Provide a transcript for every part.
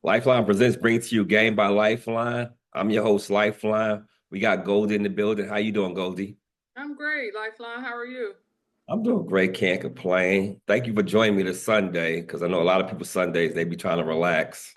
Lifeline Presents brings to you Game by Lifeline. I'm your host, Lifeline. We got Goldie in the building. How you doing, Goldie? I'm great, Lifeline. How are you? I'm doing great. Can't complain. Thank you for joining me this Sunday because I know a lot of people Sundays they be trying to relax.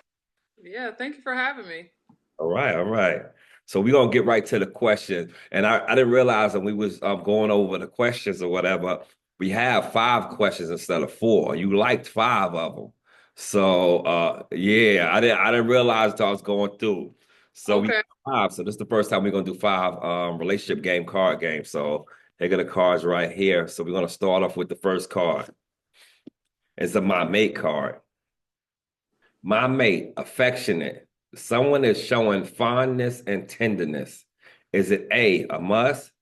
Yeah, thank you for having me. All right, all right. So we're gonna get right to the question. And I didn't realize when we was going over the questions or whatever, we have five questions instead of four. You liked five of them. So yeah, I didn't realize until I was going through. So we Okay. got five. So this is the first time we're gonna do five relationship game card games. So here are the cards right here. So we're gonna start off with the first card. It's a my mate card. My mate, affectionate. Someone is showing fondness and tenderness. Is it A, a must,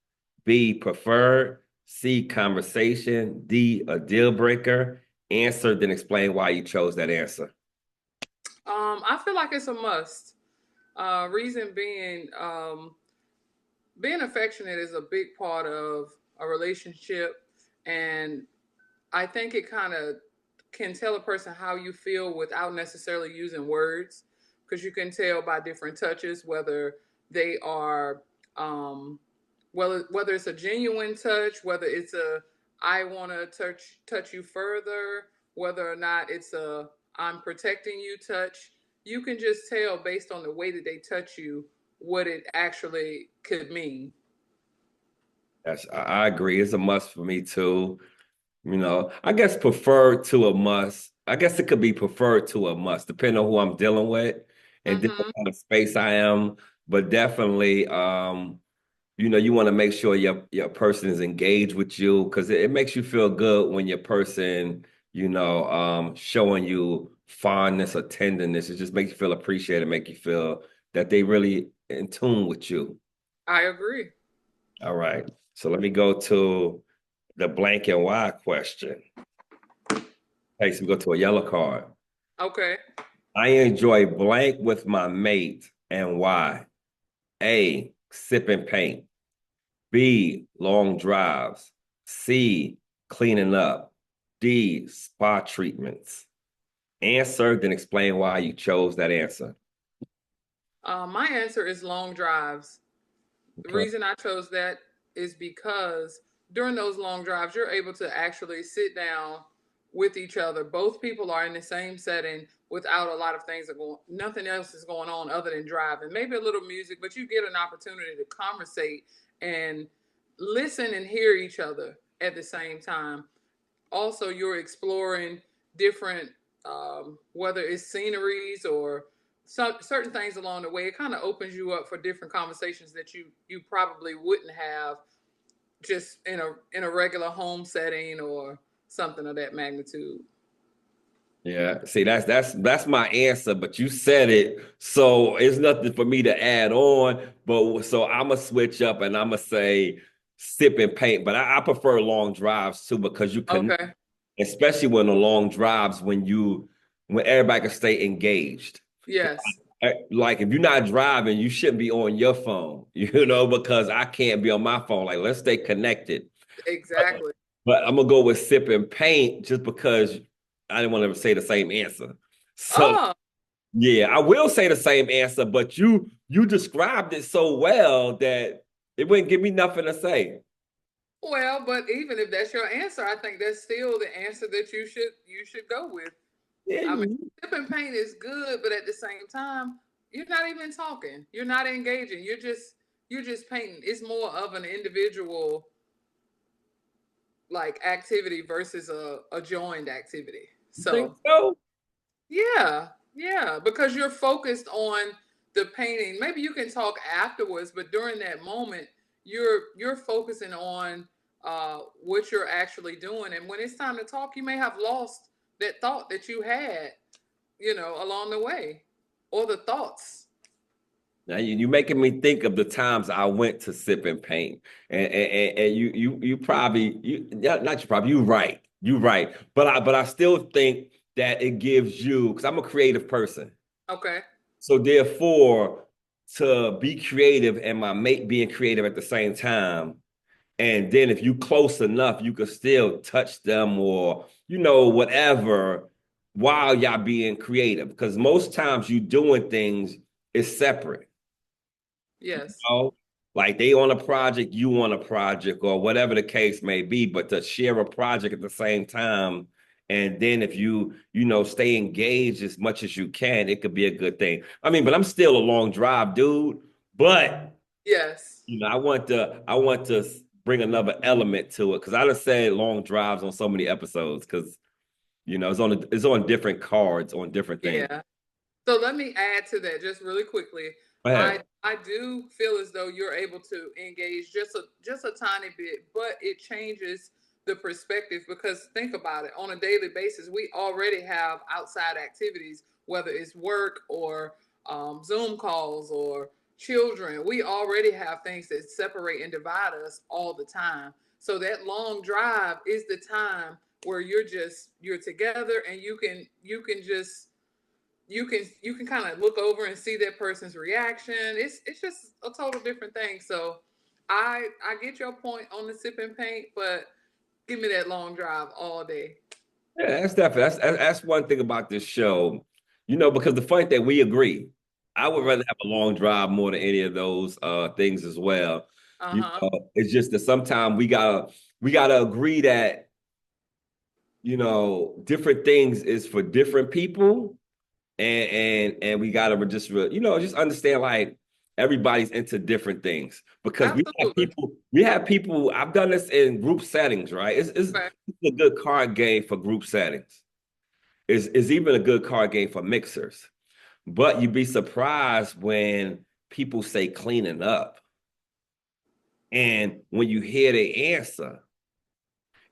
B, preferred, C, conversation, D, a deal breaker? Answer, then explain why you chose that answer. I feel like it's a must. Reason being, being affectionate is a big part of a relationship, and I think it kind of can tell a person how you feel without necessarily using words, because you can tell by different touches whether they are, um, whether it's a genuine touch, whether it's a I want to touch you further, whether or not it's a I'm protecting you touch. You can just tell based on the way that they touch you what it actually could mean. Yes, I agree. It's a must for me too. I guess preferred to a must. I guess it could be preferred to a must, depending on who I'm dealing with and then what Mm-hmm. kind of space I am. But definitely, you want to make sure your person is engaged with you because it makes you feel good when your person, showing you fondness or tenderness. It just makes you feel appreciated, make you feel that they really in tune with you. I agree. All right. So let me go to the blank and why question. Hey, so we go to a yellow card. Okay. I enjoy blank with my mate and why? A, sipping paint. B, long drives. C, cleaning up. D, spa treatments. Answer, then explain why you chose that answer. My answer is long drives. The Okay. reason I chose that is because during those long drives, you're able to actually sit down with each other. Both people are in the same setting without a lot of things are going, nothing else is going on other than driving. Maybe a little music, but you get an opportunity to conversate and listen and hear each other at the same time. Also, you're exploring different, whether it's sceneries or certain things along the way. It kind of opens you up for different conversations that you probably wouldn't have just in a regular home setting or something of that magnitude. Yeah. See, that's my answer, but you said it, so it's nothing for me to add on. But so I'm gonna switch up and I'm gonna say sip and paint, but I prefer long drives too because you can, Okay. especially when the long drives when everybody can stay engaged. Yes. Like if you're not driving, you shouldn't be on your phone, because I can't be on my phone. Like let's stay connected. But, Exactly. but I'm gonna go with sip and paint just because I didn't want to say the same answer. So Oh, yeah, I will say the same answer, but you described it so well that it wouldn't give me nothing to say. well, but even if that's your answer, I think that's still the answer that you should go with. Yeah, I mean, sip and paint is good, but at the same time, you're not even talking. You're not engaging. You're just painting. It's more of an individual like activity versus a joined activity. you think So so? yeah, yeah, because you're focused on the painting. Maybe you can talk afterwards, but during that moment, you're focusing on what you're actually doing. And when it's time to talk, you may have lost that thought that you had, along the way, or the thoughts. Now you making me think of the times I went to sip and paint, and you probably not you probably you right, but I still think that it gives you because I'm a creative person, Okay. so therefore to be creative and my mate being creative at the same time, and then if you close enough, you could still touch them or whatever. while y'all being creative. Because most times you doing things is separate. Yes. Know? Like they on a project, you on a project, or whatever the case may be, but to share a project at the same time. And then if stay engaged as much as you can, it could be a good thing. I mean, but I'm still a long drive, dude. But Yes. I want to bring another element to it because I just said long drives on so many episodes because it's on different cards on different things. Yeah. So let me add to that just really quickly. Go ahead. I do feel as though you're able to engage just a tiny bit, but it changes the perspective because think about it, on a daily basis, we already have outside activities, whether it's work or Zoom calls or children. We already have things that separate and divide us all the time. So that long drive is the time where you're together and you can kind of look over and see that person's reaction. It's just a total different thing. So I get your point on the sip and paint, but give me that long drive all day. Yeah, that's definitely that's one thing about this show, because the funny thing we agree. I would rather have a long drive more than any of those things as well. Uh-huh. It's just that sometimes we gotta agree that different things is for different people, and we gotta just understand like everybody's into different things because we have Absolutely. people we have people. I've done this in group settings, right? It's Okay. a good card game for group settings. Is even a good card game for mixers. But you'd be surprised when people say cleaning up. And when you hear the answer,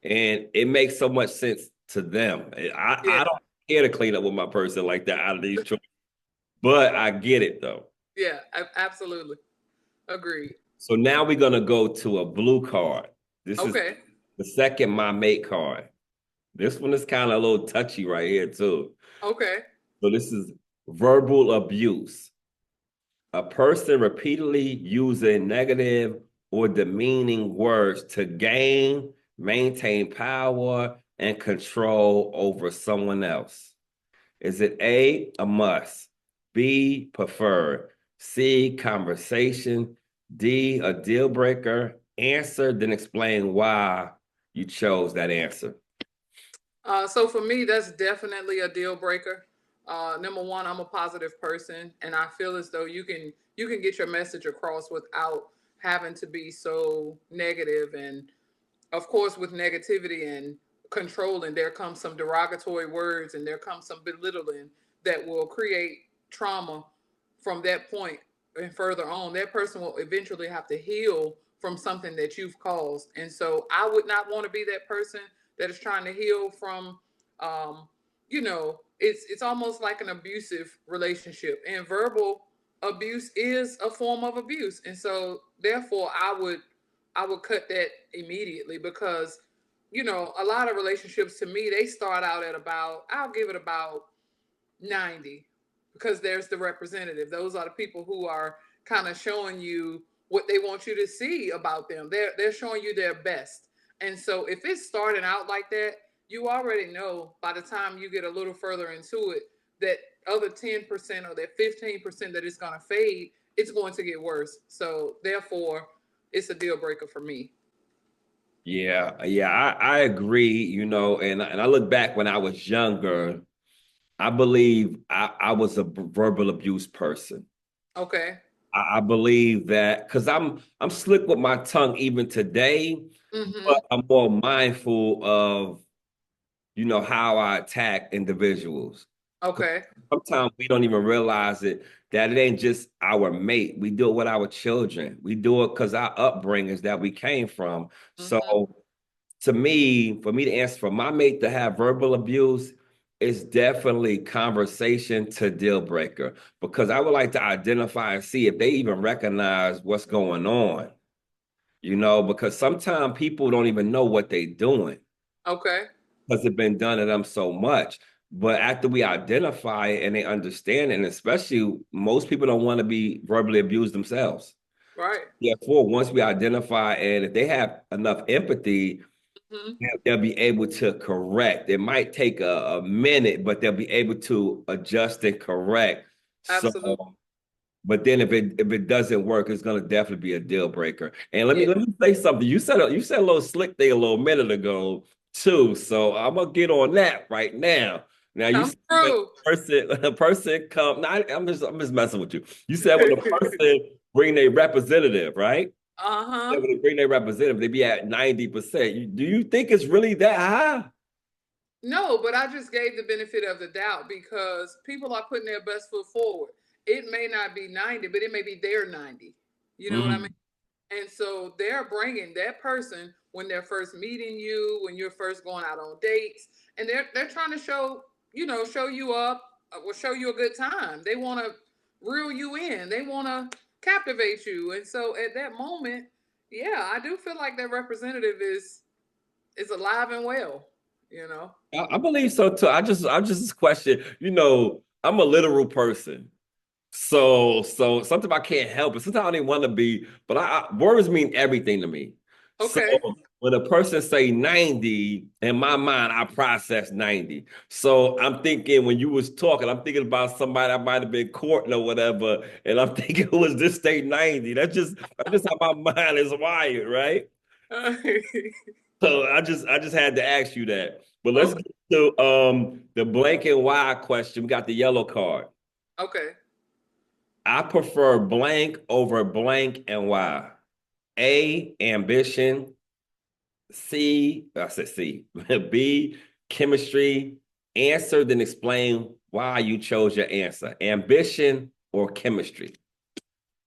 and it makes so much sense to them. I Yeah. don't care to clean up with my person like that out of these choices, but I get it though. Yeah. Absolutely. Agreed. So now we're gonna go to a blue card. This is Okay. the second my mate card. This one is kind of a little touchy right here too. Okay. So this is verbal abuse. A person repeatedly using negative or demeaning words to gain, maintain power, and control over someone else. Is it A, must, B, preferred, C, conversation, D, a deal breaker? Answer, then explain why you chose that answer. So for me, that's definitely a deal breaker. Number one, I'm a positive person, and I feel as though you can get your message across without having to be so negative. And of course, with negativity and controlling, there comes some derogatory words and there comes some belittling that will create trauma from that point and further on. That person will eventually have to heal from something that you've caused. And so I would not want to be that person that is trying to heal from it's almost like an abusive relationship. And verbal abuse is a form of abuse. And so therefore I would cut that immediately because a lot of relationships to me they start out at about I'll give it about 90 because there's the representative. Those are the people who are kind of showing you what they want you to see about them. They're showing you their best. And so if it's starting out like that, you already know by the time you get a little further into it that other 10% or that 15% that is going to fade, it's going to get worse. So therefore, it's a deal breaker for me. Yeah, yeah, I agree, and I look back when I was younger. I believe I was a verbal abuse person. Okay. I believe that because I'm slick with my tongue even today, but Mm-hmm. I'm more mindful of how I attack individuals. Okay. Sometimes we don't even realize it that it ain't just our mate. We do it with our children. We do it because our upbringings that we came from. Mm-hmm. So to me, for me to answer for my mate to have verbal abuse, it's definitely conversation to deal breaker because I would like to identify and see if they even recognize what's going on, because sometimes people don't even know what they're doing Okay. because it's been done to them so much. But after we identify it and they understand it, and especially most people don't want to be verbally abused themselves. Right. Therefore, once we identify and if they have enough empathy, Mhm. they'll be able to correct. It might take a minute, but they'll be able to adjust and correct. So, Absolutely. but then if it doesn't work, it's gonna definitely be a deal breaker. And let me Yeah. let me say something. You said a little slick thing a little minute ago too. So I'm gonna get on that right now. Now you Come said when through. a person come. Now I'm just messing with you. You said when a person bring their representative, right? Yeah, Uh-huh. when they bring their representative, they be at 90%. Do you think it's really that high? No, but I just gave the benefit of the doubt because people are putting their best foot forward. It may not be 90, but it may be their 90. You know what I mean? Mm. And so they're bringing that person when they're first meeting you, when you're first going out on dates, and they're trying to show you up, or show you a good time. They want to reel you in. They want to captivate you. And so at that moment, yeah, I do feel like that representative is alive and well, you know. I believe so too. I just question. I'm a literal person. So something I can't help it. Sometimes I don't want to be, but words mean everything to me. So Okay. when a person say 90, in my mind, I process 90. So I'm thinking when you was talking, I'm thinking about somebody I might have been courting or whatever, and I'm thinking, was this state 90? That's just how my mind is wired, right? So I just had to ask you that. But let's Okay. get to the blank and why question. We got the yellow card. Okay. I prefer blank over blank and why. A, ambition. I said C. B, chemistry. Answer, then explain why you chose your answer. Ambition or chemistry?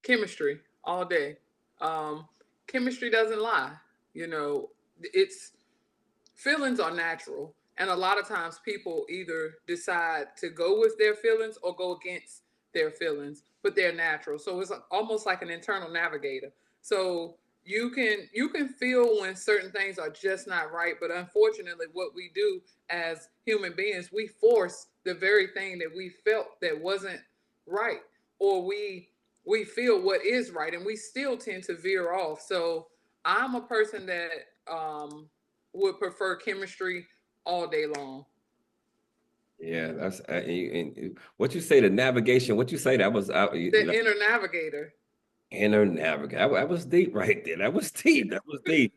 Chemistry all day. Um, Chemistry doesn't lie. You know, it's feelings are natural. And a lot of times people either decide to go with their feelings or go against their feelings, but they're natural. So it's almost like an internal navigator. So you can feel when certain things are just not right, but unfortunately what we do as human beings, we force the very thing that we felt that wasn't right, or we feel what is right and we still tend to veer off. So I'm a person that would prefer chemistry all day long. Yeah, that's and what you say, the navigation. What you say that was The inner navigator. inner navigation. That was deep right there. That was deep. That was deep.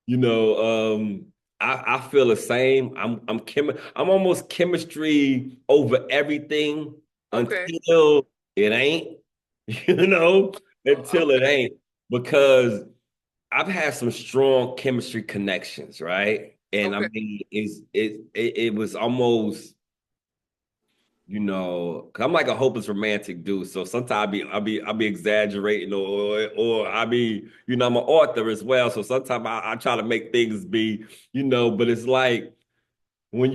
You know, I feel the same. I'm almost chemistry over everything Okay. until it ain't, you know, until it Okay. ain't. Because I've had some strong chemistry connections, right? And I Okay. mean, it was almost, 'cause I'm like a hopeless romantic dude. So sometimes I be exaggerating, or I'm an author as well. So sometimes I try to make things be, but it's like when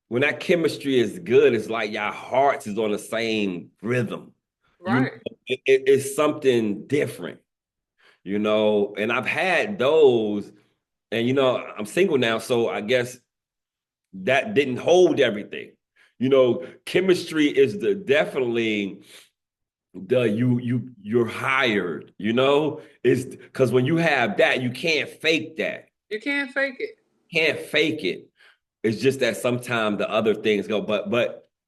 when that chemistry is good, it's like your hearts is on the same rhythm. You know, Right. it's something different, and I've had those, and I'm single now, so I guess that didn't hold everything. Chemistry is the definitely the you're hired, it's because when you have that, you can't fake that. You can't fake it. Can't fake it. It's just that sometimes the other things go, but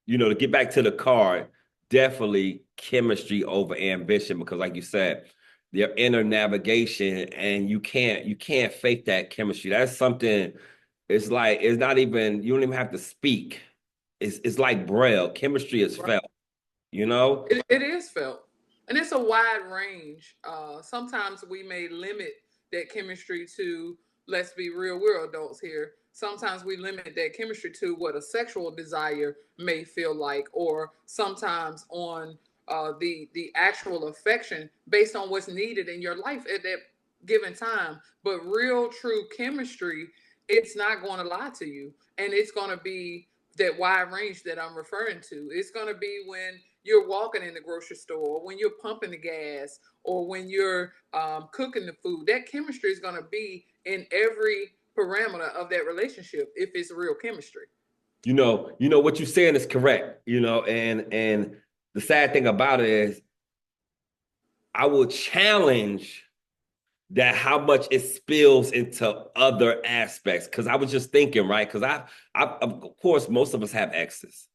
to get back to the card, definitely chemistry over ambition, because like you said, their inner navigation, and you can't fake that chemistry. That's something. It's like it's not even, you don't even have to speak. It's like braille. Chemistry is Right. felt, you know? It is felt. And it's a wide range. Sometimes we may limit that chemistry to, let's be real, we're adults here. Sometimes we limit that chemistry to what a sexual desire may feel like, or sometimes on the actual affection based on what's needed in your life at that given time. But real, true chemistry, it's not going to lie to you. And it's going to be that wide range that I'm referring to. It's going to be when you're walking in the grocery store, or when you're pumping the gas, or when you're cooking the food. That chemistry is going to be in every parameter of that relationship if it's real chemistry. What you're saying is correct, and the sad thing about it is I will challenge that how much it spills into other aspects. Because I was just thinking, right? Because of course, most of us have exes,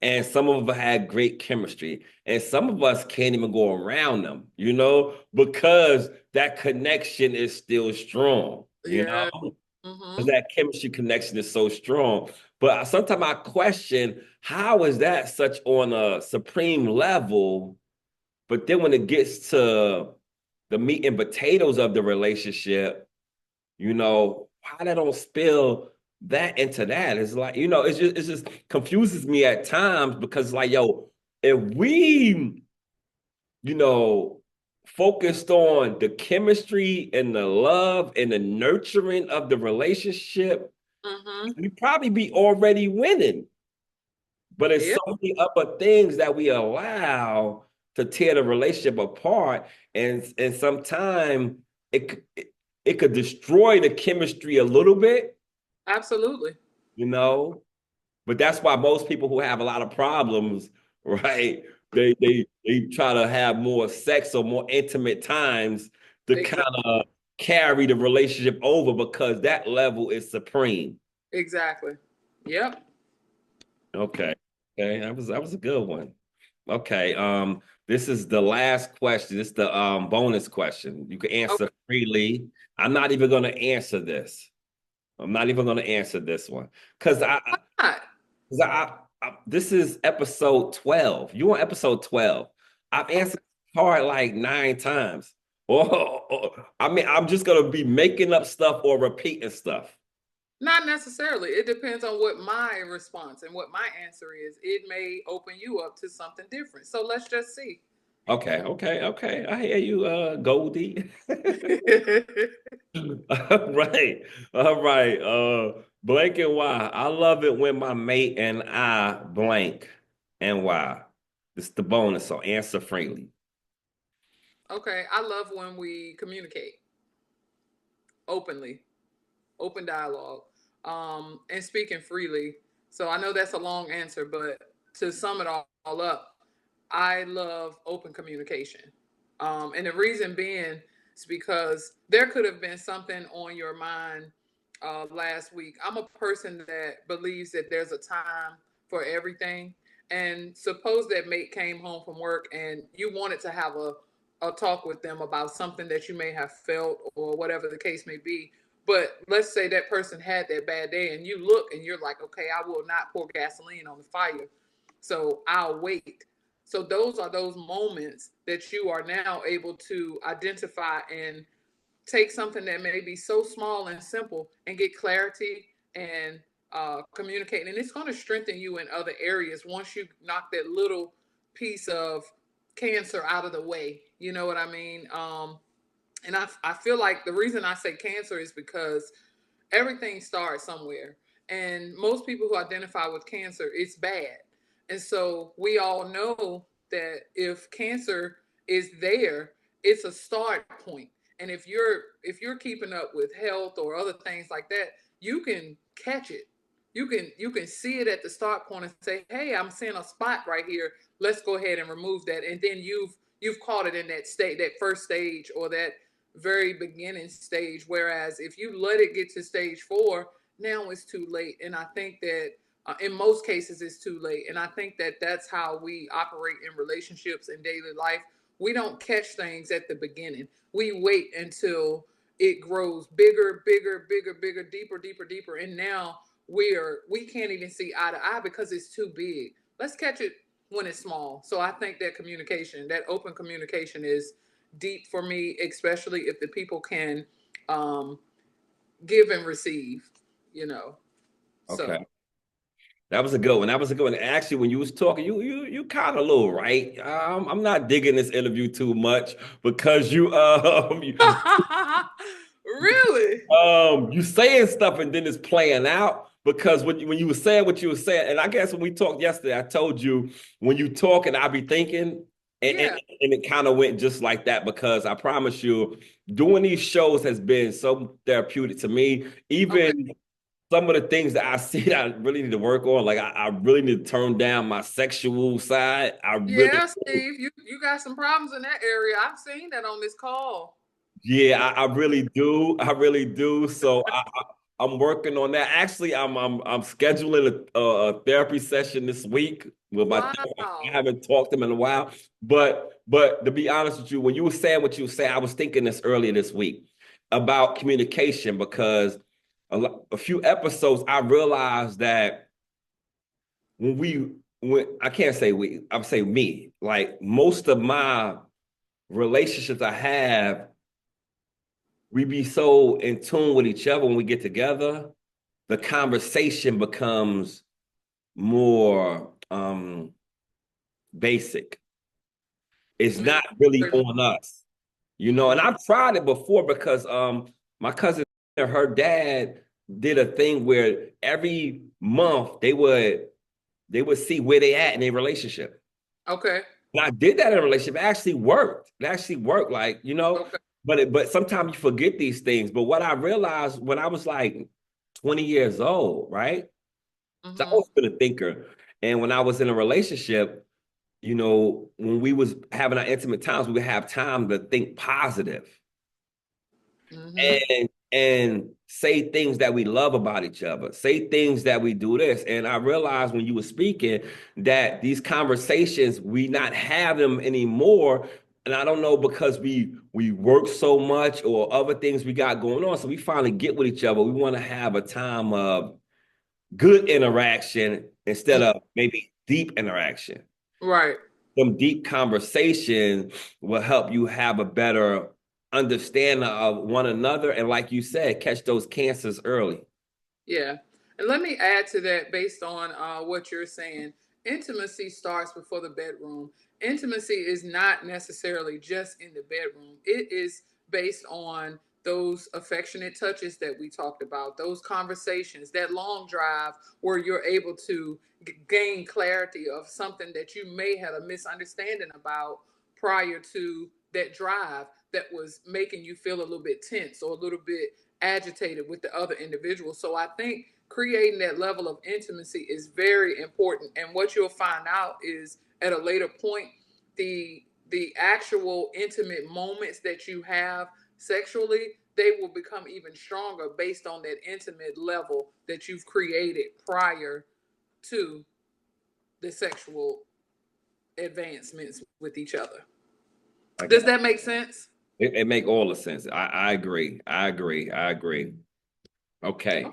and some of us had great chemistry, and some of us can't even go around them, because that connection is still strong, Yeah. because Mm-hmm. that chemistry connection is so strong. But sometimes I question, how is that such on a supreme level? But then when it gets to the meat and potatoes of the relationship, how that don't spill that into that. It's like, it just confuses me at times, because like, yo, if we, you know, focused on the chemistry and the love and the nurturing of the relationship, Mm-hmm. we probably be already winning. But it's Yeah. so many other things that we allow to tear the relationship apart, and sometimes it could destroy the chemistry a little bit, Absolutely. you know. But that's why most people who have a lot of problems, right? They try to have more sex or more intimate times to kind Exactly. of carry the relationship over, because that level is supreme. Exactly. Yep. Okay. Okay, that was a good one. Okay. This is the last question. It's the bonus question. You can answer Okay. freely. I'm not even gonna answer this. I'm not even gonna answer this one. Because Right. this is episode 12. You on episode 12. I've Okay. answered hard like 9 times. I mean, I'm just gonna be making up stuff or repeating stuff. Not necessarily. It depends on what my response and what my answer is. It may open you up to something different. So let's just see. Okay, okay, okay. I hear you, Goldie. All right. All right. Blank and why. I love it when my mate and I blank and why. This is the bonus, so answer freely. Okay. I love when we communicate openly, open dialogue, and speaking freely. So I know that's a long answer, but to sum it all up, I love open communication. And the reason being is because there could have been something on your mind last week. I'm a person that believes that there's a time for everything. And suppose that mate came home from work and you wanted to have a talk with them about something that you may have felt or whatever the case may be. But let's say that person had that bad day and you look and you're like, okay, I will not pour gasoline on the fire. So I'll wait. So those are those moments that you are now able to identify and take something that may be so small and simple and get clarity and communicate. And it's going to strengthen you in other areas once you knock that little piece of cancer out of the way. You know what I mean? And I feel like the reason I say cancer is because everything starts somewhere. And most people who identify with cancer, it's bad. And so we all know that if cancer is there, it's a start point. And if you're keeping up with health or other things like that, you can catch it. You can see it at the start point and say, "Hey, I'm seeing a spot right here. Let's go ahead and remove that." And then you've caught it in that state, that first stage or that very beginning stage. Whereas if you let it get to stage 4, now it's too late. And I think that in most cases it's too late. And I think that that's how we operate in relationships and daily life. We don't catch things at the beginning. We wait until it grows bigger, bigger, bigger, bigger, deeper, deeper, deeper. And now we can't even see eye to eye because it's too big. Let's catch it when it's small. So I think that communication, that open communication is deep for me, especially if the people can um, give and receive, you know. So, Okay. That was a good one. That was a good one. Actually, when you was talking, you kind of a little right. I'm not digging this interview too much, because really? you saying stuff and then it's playing out. Because when you were saying what you were saying, and I guess when we talked yesterday, I told you, when you talk and I be thinking, and Yeah. it kind of went just like that, because I promise you, doing these shows has been so therapeutic to me. Okay. Even some of the things that I see that I really need to work on, like I really need to turn down my sexual side. I really Yeah, Steve, you got some problems in that area. I've seen that on this call. Yeah, I really do. I really do. So I'm working on that. Actually, I'm scheduling a therapy session this week with my therapist. I Wow. haven't talked to him in a while, but to be honest with you, when you were saying what you were saying, I was thinking this earlier this week about communication because a few episodes I realized that when I can't say we, I'm saying me, like most of my relationships I have we be so in tune with each other when we get together, the conversation becomes more basic. It's Me not really personally. on us, you know. And I've tried it before because my cousin, her dad did a thing where every month they would see where they at in their relationship. Okay. And I did that in a relationship. It actually worked. It actually worked, like, you know, Okay. but sometimes you forget these things. But what I realized when I was like 20 years old, right? So I Mm-hmm. was been a thinker. And when I was in a relationship, you know, when we was having our intimate times, we would have time to think positive Mm-hmm. and say things that we love about each other, say things that we do this. And I realized when you were speaking that these conversations we not have them anymore. And I don't know because we work so much or other things we got going on. So we finally get with each other. We want to have a time of good interaction instead of maybe deep interaction. Right. Some deep conversation will help you have a better understanding of one another. And like you said, catch those cancers early. Yeah. And let me add to that based on what you're saying. Intimacy starts before the bedroom. Intimacy is not necessarily just in the bedroom, it is based on those affectionate touches that we talked about, those conversations, that long drive where you're able to gain clarity of something that you may have a misunderstanding about prior to that drive that was making you feel a little bit tense or a little bit agitated with the other individual. So I think creating that level of intimacy is very important. And what you'll find out is at a later point, the actual intimate moments that you have sexually, they will become even stronger based on that intimate level that you've created prior to the sexual advancements with each other. I Does got that make sense? it make all the sense. I agree. I agree. I agree. Okay.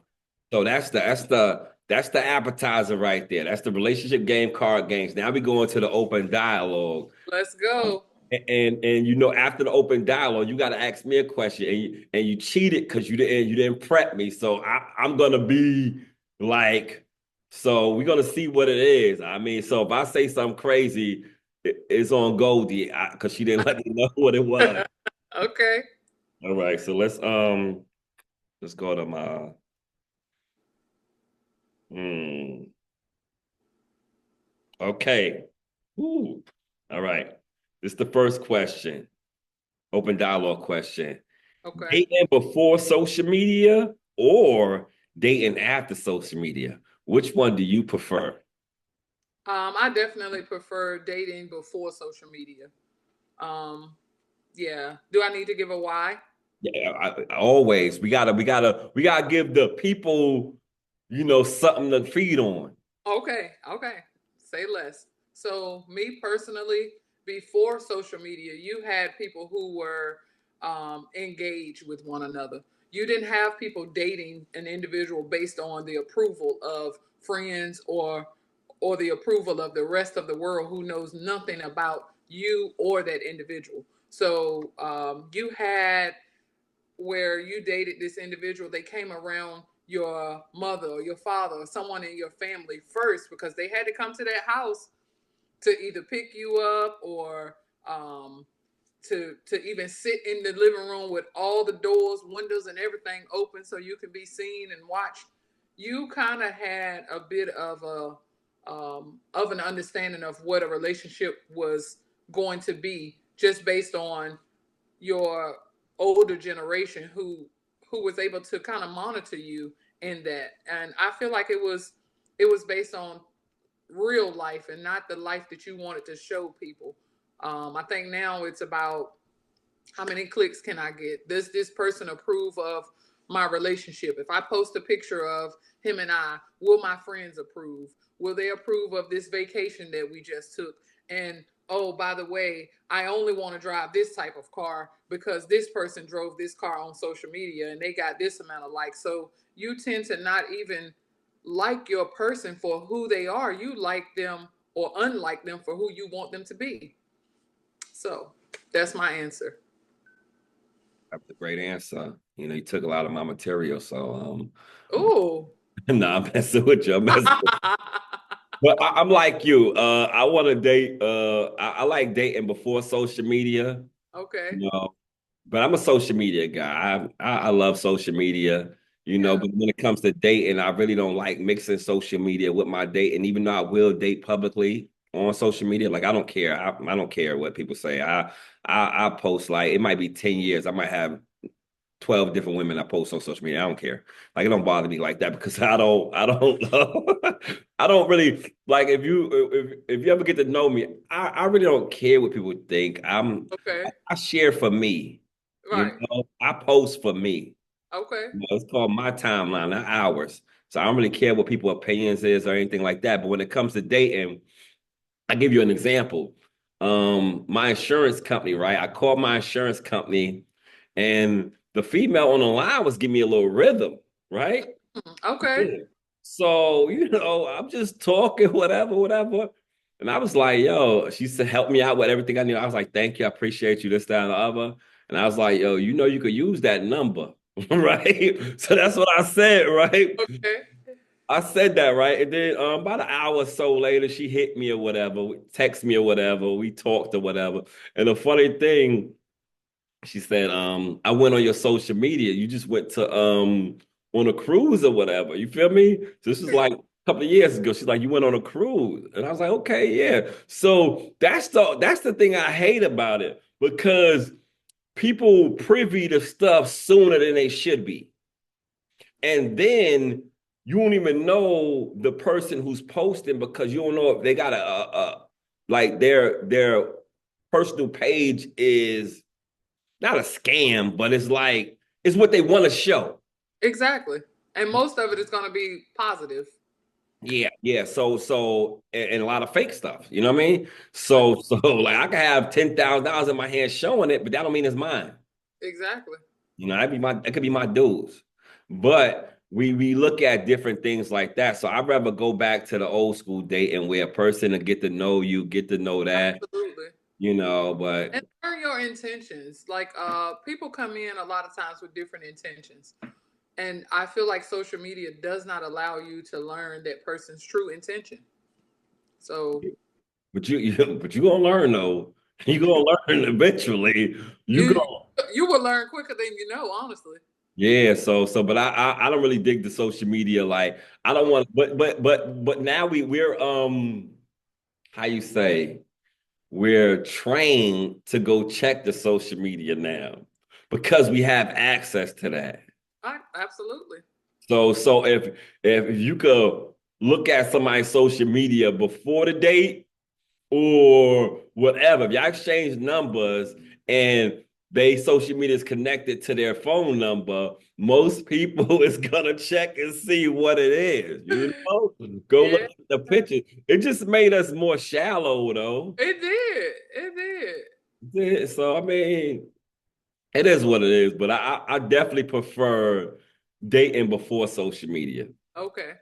So that's the appetizer right there. That's the relationship game card games. Now we go into the open dialogue. Let's go. And you know, after the open dialogue, you got to ask me a question, and you cheated because you didn't prep me. So I'm gonna be like, so we're gonna see what it is. I mean, so if I say something crazy, it's on Goldie because she didn't let me know what it was. Okay. All right, so let's go to my hmm. Okay. Ooh. All right. This is the first question. Open dialogue question. Okay. Dating before social media or dating after social media? Which one do you prefer? I definitely prefer dating before social media. Um, yeah. Do I need to give a why? Yeah, always. We gotta give the people, you know, something to feed on. Okay. Okay. Say less. So, me personally, before social media, you had people who were engaged with one another. You didn't have people dating an individual based on the approval of friends or the approval of the rest of the world who knows nothing about you or that individual. So you had where you dated this individual, they came around your mother or your father or someone in your family first because they had to come to that house to either pick you up or to even sit in the living room with all the doors, windows, and everything open so you could be seen and watched. You kind of had a bit of an understanding of what a relationship was going to be just based on your older generation who was able to kind of monitor you in that. And I feel like it was based on real life and not the life that you wanted to show people. I think now it's about How many clicks can I get? Does this person approve of my relationship? If I post a picture of him and I, will my friends approve? Will they approve of this vacation that we just took? And oh, by the way, I only want to drive this type of car because this person drove this car on social media and they got this amount of likes. So you tend to not even like your person for who they are. You like them or unlike them for who you want them to be. So that's my answer. That's a great answer. You took a lot of my material, so Ooh. nah, I'm messing with you. I'm messing. But I'm like you. I want to date. I like dating before social media. Okay. You know, but I'm a social media guy. I love social media. Yeah. But when it comes to dating, I really don't like mixing social media with my dating. Even though I will date publicly on social media, like I don't care. I don't care what people say. I post like it might be 10 years. I might have 12 different women I post on social media. I don't care. Like it don't bother me like that because I don't know. I don't really like if you ever get to know me, I really don't care what people think. Okay. I share for me. Right. I post for me. Okay. It's called my timeline, not ours. So I don't really care what people's opinions is or anything like that. But when it comes to dating, I give you an example. My insurance company, right? I called my insurance company and the female on the line was giving me a little rhythm, right? Okay. Yeah. So, I'm just talking, whatever, whatever. And I was like, yo, she said, help me out with everything I need. I was like, thank you. I appreciate you, this, that, and the other. And I was like, yo, you could use that number, right? So that's what I said, right? Okay. I said that, right? And then about an hour or so later, she hit me or whatever, text me or whatever. We talked or whatever. And the funny thing, she said, I went on your social media. You just went to on a cruise or whatever. You feel me? So this was like a couple of years ago. She's like, you went on a cruise. And I was like, okay, yeah. So that's the thing I hate about it because people privy to stuff sooner than they should be. And then you don't even know the person who's posting because you don't know if they got like their personal page is not a scam, but it's like it's what they want to show. Exactly. And most of it is going to be positive. Yeah, yeah. And a lot of fake stuff. You know what I mean? So like I could have $10,000 in my hand showing it, but that don't mean it's mine. Exactly. That could be my dues. But we look at different things like that. So I'd rather go back to the old school dating where a person to get to know you, get to know that, Absolutely. but And learn your intentions. Like people come in a lot of times with different intentions. And I feel like social media does not allow you to learn that person's true intention. So but you gonna learn though. You gonna learn eventually. You you go. you will learn quicker than you know, honestly. Yeah, but I don't really dig the social media. Like I don't want, but now we're how you say we're trained to go check the social media now because we have access to that. Absolutely. So if you could look at somebody's social media before the date or whatever. If y'all exchange numbers and they social media is connected to their phone number, most people is gonna check and see what it is. Go look Yeah, at the picture. It just made us more shallow, though. it did. It did. So I mean, it is what it is. But I definitely prefer dating before social media. Okay.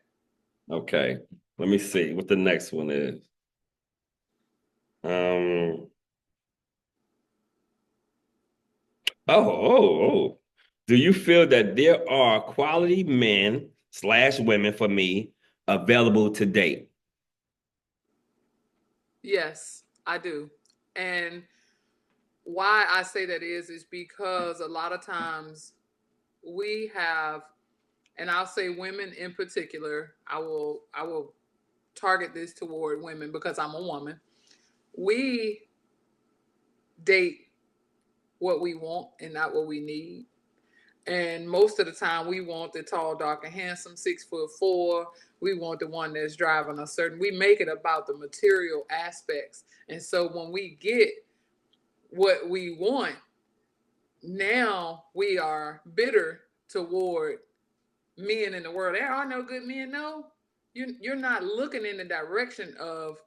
Okay, let me see what the next one is. Um. Oh. Do you feel that there are quality men slash women for me available to date? Yes, I do. And why I say that is because a lot of times we have, and I'll say women in particular, I will target this toward women because I'm a woman. We date what we want and not what we need. And most of the time, we want the tall, dark, and handsome, 6'4". We want the one that's driving a certain. We make it about the material aspects, and so when we get what we want, now we are bitter toward men in the world. There are no good men. No, you're not looking in the direction of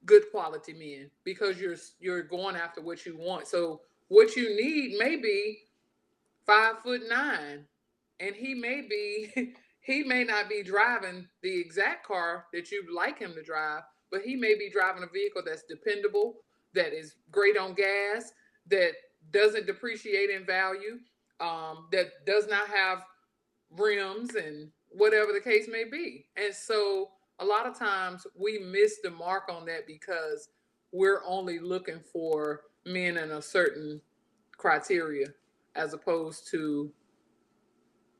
good quality men because you're going after what you want. So what you need may be 5'9", and he may be he may not be driving the exact car that you'd like him to drive, but he may be driving a vehicle that's dependable, that is great on gas, that doesn't depreciate in value, that does not have rims and whatever the case may be. And so a lot of times we miss the mark on that because we're only looking for men in a certain criteria as opposed to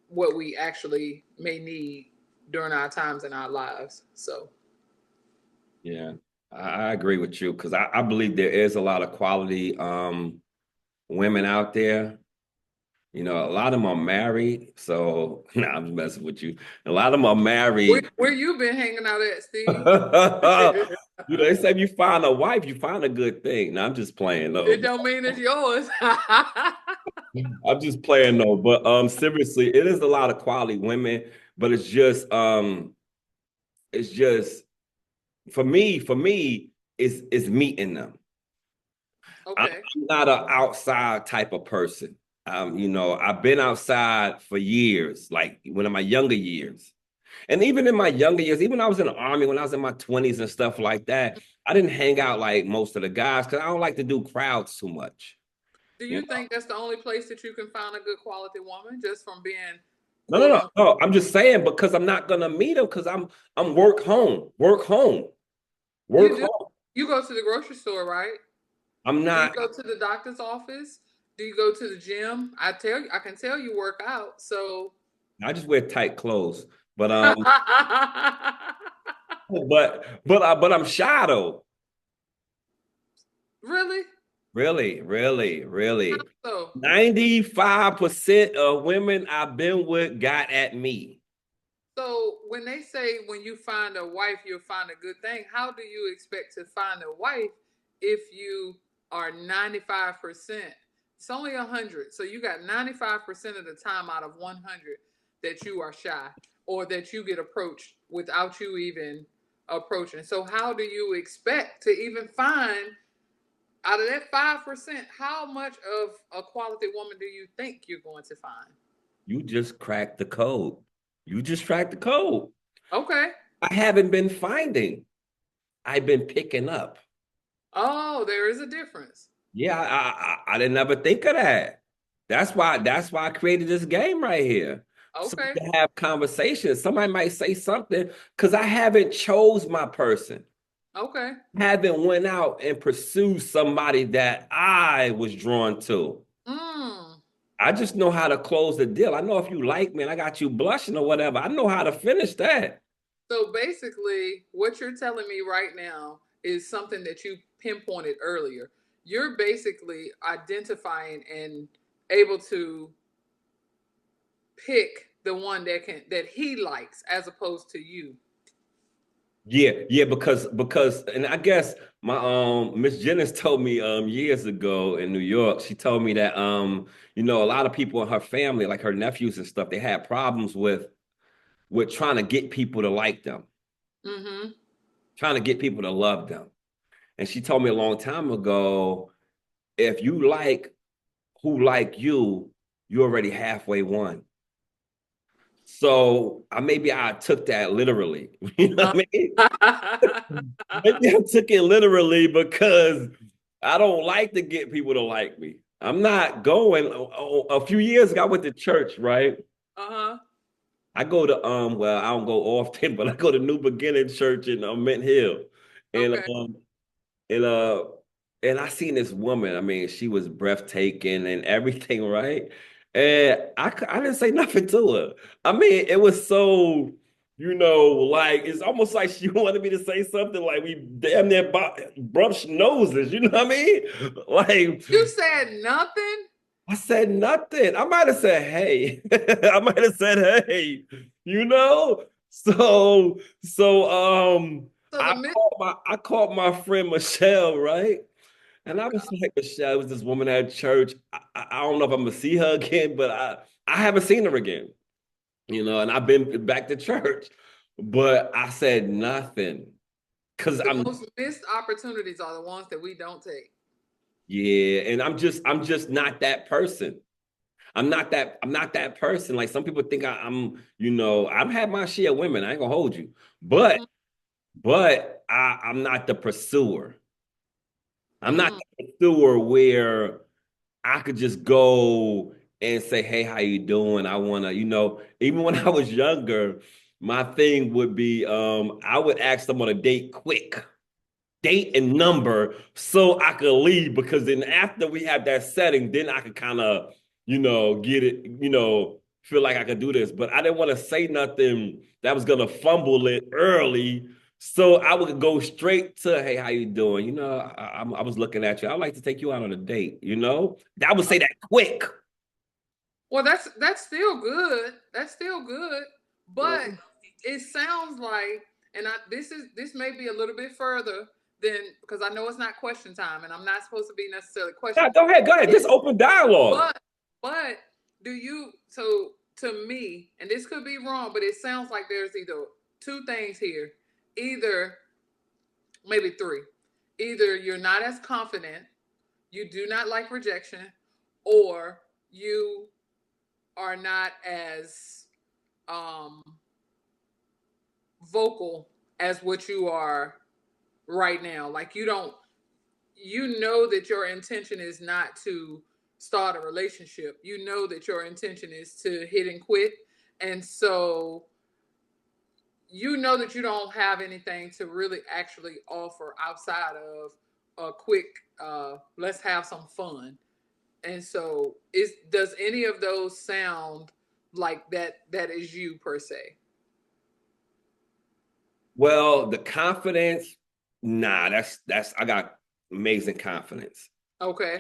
what we actually may need during our times in our lives. So Yeah, I agree with you because I believe there is a lot of quality women out there. You know, a lot of them are married. So nah, I'm just messing with you. A lot of them are married. where you been hanging out at, Steve? You know, they say if you find a wife, you find a good thing. No, I'm just playing. It No, don't mean it's yours. I'm just playing. No, but seriously, it is a lot of quality women, but it's just for me, it's meeting them. I'm Okay. not an outside type of person. You know, I've been outside for years, like when in my younger years. And even in my younger years, even when I was in the army, when I was in my 20s and stuff like that, I didn't hang out like most of the guys because I don't like to do crowds too much. Do You you know? think that's the only place that you can find a good quality woman just from being No, no, quote no, unquote? no. I'm just saying because I'm not gonna meet them because I'm work home, work home, You work do. home. You go to the grocery store, right? I'm Do you not. go to the doctor's office? Do you go to the gym? I can tell you work out. So I just wear tight clothes, but but I'm shy though. really? Really, really, How really. so? 95% of women I've been with got at me. So when they say when you find a wife, you'll find a good thing, how do you expect to find a wife if you are 95%? It's only 100. So you got 95% of the time out of 100 that you are shy or that you get approached without you even approaching. So how do you expect to even find out of that 5%, how much of a quality woman do you think you're going to find? You just cracked the code. You just cracked the code. Okay. I haven't been finding. I've been picking up. Oh, there is a difference. Yeah, I didn't ever think of that. That's why I created this game right here. So we Okay. can have conversations. Somebody might say something because I haven't chose my person. Okay. Haven't went out and pursued somebody that I was drawn to. Mm. I just know how to close the deal. I know if you like me and I got you blushing or whatever, I know how to finish that. So basically, what you're telling me right now is something that you pinpointed earlier. You're basically identifying and able to pick the one that he likes as opposed to you. Yeah, because and I guess my Miss Jennings told me years ago in New York, she told me that you know, a lot of people in her family, like her nephews and stuff, they had problems with trying to get people to like them, Mm-hmm. trying to get people to love them. And she told me a long time ago, if you like who like you already halfway won. So maybe I took that literally. You know what I mean? Maybe I took it literally because I don't like to get people to like me. I'm not going. A few years ago, I went to church, right? Uh-huh. I go to well, I don't go often, but I go to New Beginning Church in Mint Hill. And Okay. and uh and I seen this woman. I mean, she was breathtaking and everything, right? And I didn't say nothing to her. I mean, it was so, you know, like it's almost like she wanted me to say something like we damn near brushed noses, you know what I mean? Like You said nothing? I said nothing. I might have said, hey. I might have said, hey, you know? So So the I called my friend Michelle, right? And I was like, Michelle, it was this woman at church. I don't know if I'm gonna see her again, but I haven't seen her again. And I've been back to church, but I said nothing because The I'm most missed opportunities are the ones that we don't take. yeah, and I'm just not that person. I'm not that person. Like some people think I've had my share of women. I ain't gonna hold you, but Mm-hmm. I'm not the pursuer. I'm not Mm, the pursuer where I could just go and say, "Hey, how you doing? I wanna," even when I was younger, my thing would be, I would ask them on a date quick, date and number, so I could leave because then after we have that setting, then I could kind of, get it, feel like I could do this. But I didn't want to say nothing that was gonna fumble it early. So I would go straight to, hey, how you doing? I was looking at you. I'd like to take you out on a date. I would say that quick. well, that's still good. That's still good, but it sounds like, and this may be a little bit further than, because I know it's not question time, and I'm not supposed to be necessarily Yeah, questioning. go ahead, go ahead. Just open dialogue. But do you, so to me, and this could be wrong, but it sounds like there's either two things here, either maybe three. Either you're not as confident, you do not like rejection, or you are not as um, vocal as what you are right now. Like you know that your intention is not to start a relationship. You know that your intention is to hit and quit. And so you know that you don't have anything to really actually offer outside of a quick let's have some fun. And so does any of those sound like that is you per se? Well, the confidence, nah, that's I got amazing confidence. Okay.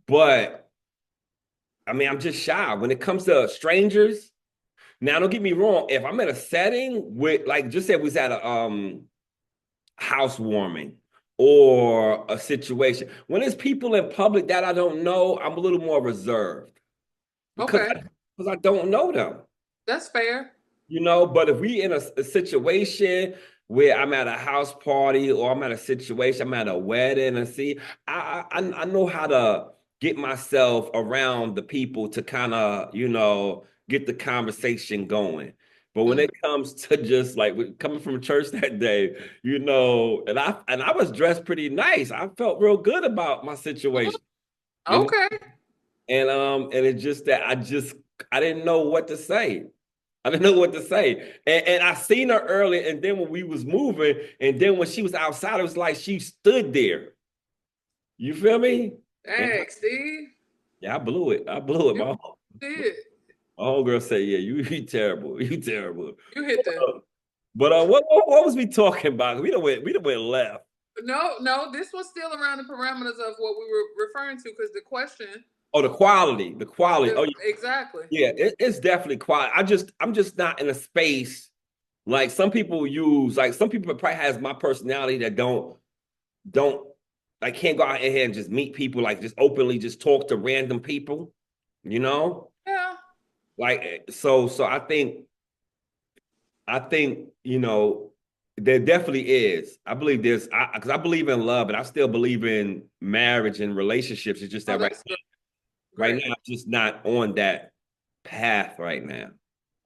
But I mean, I'm just shy when it comes to strangers. Now, don't get me wrong. If I'm in a setting with, like, just say we was at a housewarming or a situation, when there's people in public that I don't know, I'm a little more reserved because Okay. I don't know them. That's fair. But if we in a situation where I'm at a house party or I'm at a situation, I'm at a wedding, and see, I know how to get myself around the people to kind of, get the conversation going. But when Mm-hmm. it comes to just like coming from church that day, and I was dressed pretty nice. I felt real good about my situation, you know, Okay. and it's just that I didn't know what to say. I didn't know what to say. And I seen her earlier, and then when we was moving, and then when she was outside, it was like she stood there. You feel me? And Hey, Steve, yeah, I blew it. I blew it. you My did. homegirl said, "Yeah, you terrible. You terrible." You hit the But what was we talking about? We done went left. no. This was still around the parameters of what we were referring to, because the question, Oh, the quality, the quality. Oh, exactly. yeah, it's definitely quality. I'm just not in a space like some people use. Like some people probably has my personality that don't like can't go out here and just meet people like just openly just talk to random people, you know? Yeah. Like so I think there definitely is. I believe there's because I believe in love and I still believe in marriage and relationships. It's just Oh, that that's right great. now I'm just not on that path right now,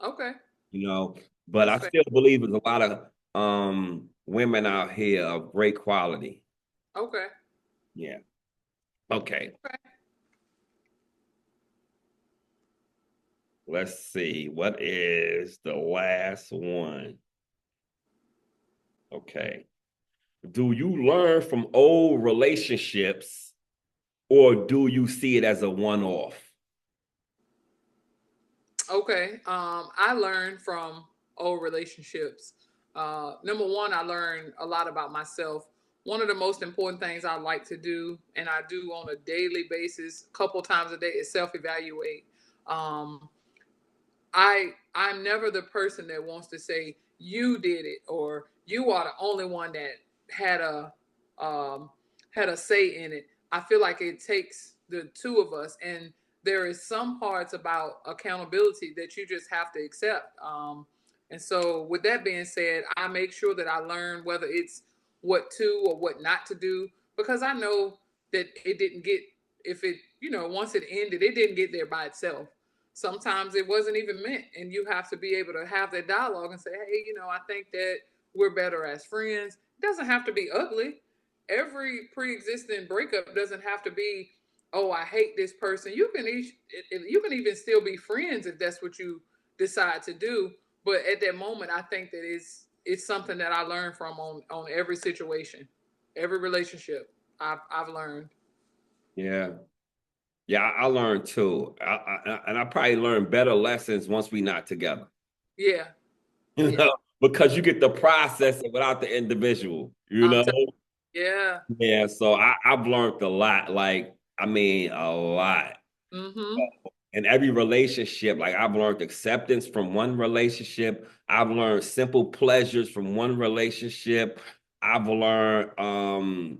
Okay. you know. But That's I fair. still believe there's a lot of women out here of great quality. Okay. Yeah. Okay. Okay. Let's see. What is the last one? Okay. Do you learn from old relationships or do you see it as a one-off? Okay. I learned from old relationships. Number one, I learned a lot about myself. One of the most important things I like to do, and I do on a daily basis, a couple times a day, is self-evaluate. Um, I'm never the person that wants to say you did it or you are the only one that had a um, had a say in it. I feel like it takes the two of us, and there is some parts about accountability that you just have to accept. And so, with that being said, I make sure that I learn whether it's what to or what not to do, because I know that it didn't get, if it, once it ended, it didn't get there by itself. Sometimes it wasn't even meant, and you have to be able to have that dialogue and say, hey, I think that we're better as friends. It doesn't have to be ugly. Every pre-existing breakup doesn't have to be, oh, I hate this person. You can even still be friends if that's what you decide to do. But at that moment, I think that it's something that I learned from on every situation, every relationship I've learned. Yeah. Yeah, I learned too. And I probably learned better lessons once we not together. Yeah, You yeah. know, because you get the process without the individual, you I'm know? telling you, yeah. Yeah, so I've learned a lot, like, I mean, a lot. Mm-hmm. In every relationship, like I've learned acceptance from one relationship. I've learned simple pleasures from one relationship. I've learned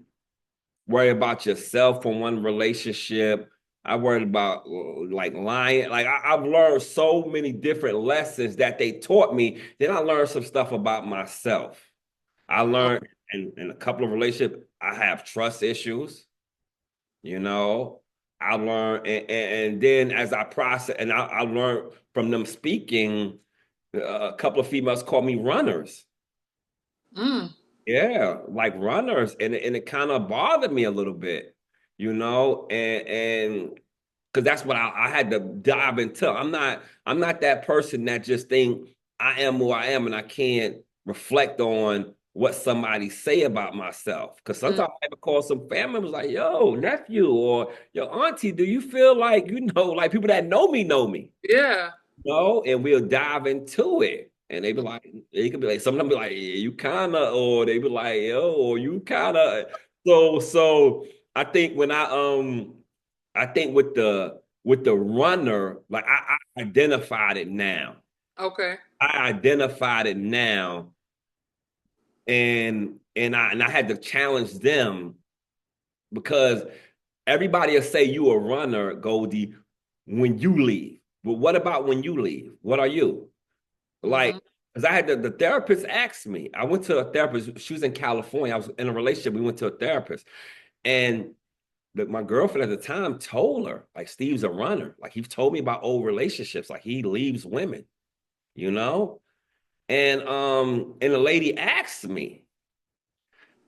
worry about yourself from one relationship. I worried about like lying. Like I've learned so many different lessons that they taught me. Then I learned some stuff about myself. I learned in a couple of relationships, I have trust issues, you know. I learned, and then as I process, and I learned from them speaking, a couple of females call me runners. Mm, Yeah, like runners, and it kind of bothered me a little bit, you know, and because that's what I had to dive into. I'm not that person that just think I am who I am and I can't reflect on what somebody say about myself. Because mm. sometimes I ever call some family members like, yo, nephew, or yo, auntie, do you feel like, like people that know me know me? Yeah. And we'll dive into it. And they could be like, sometimes be like, yeah, you kinda, or they be like, yo, or you kinda. So I think I think with the runner, like I identified it now. Okay. I identified it now, and I had to challenge them because everybody will say you a runner, Goldie, when you leave. But what about when you leave? What are you? Mm-hmm. Like, because I had the therapist ask me. I went to a therapist. She was in California. I was in a relationship. We went to a therapist. And my girlfriend at the time told her, like, Steve's a runner. Like, he told me about old relationships. Like, he leaves women, you know? And the lady asked me,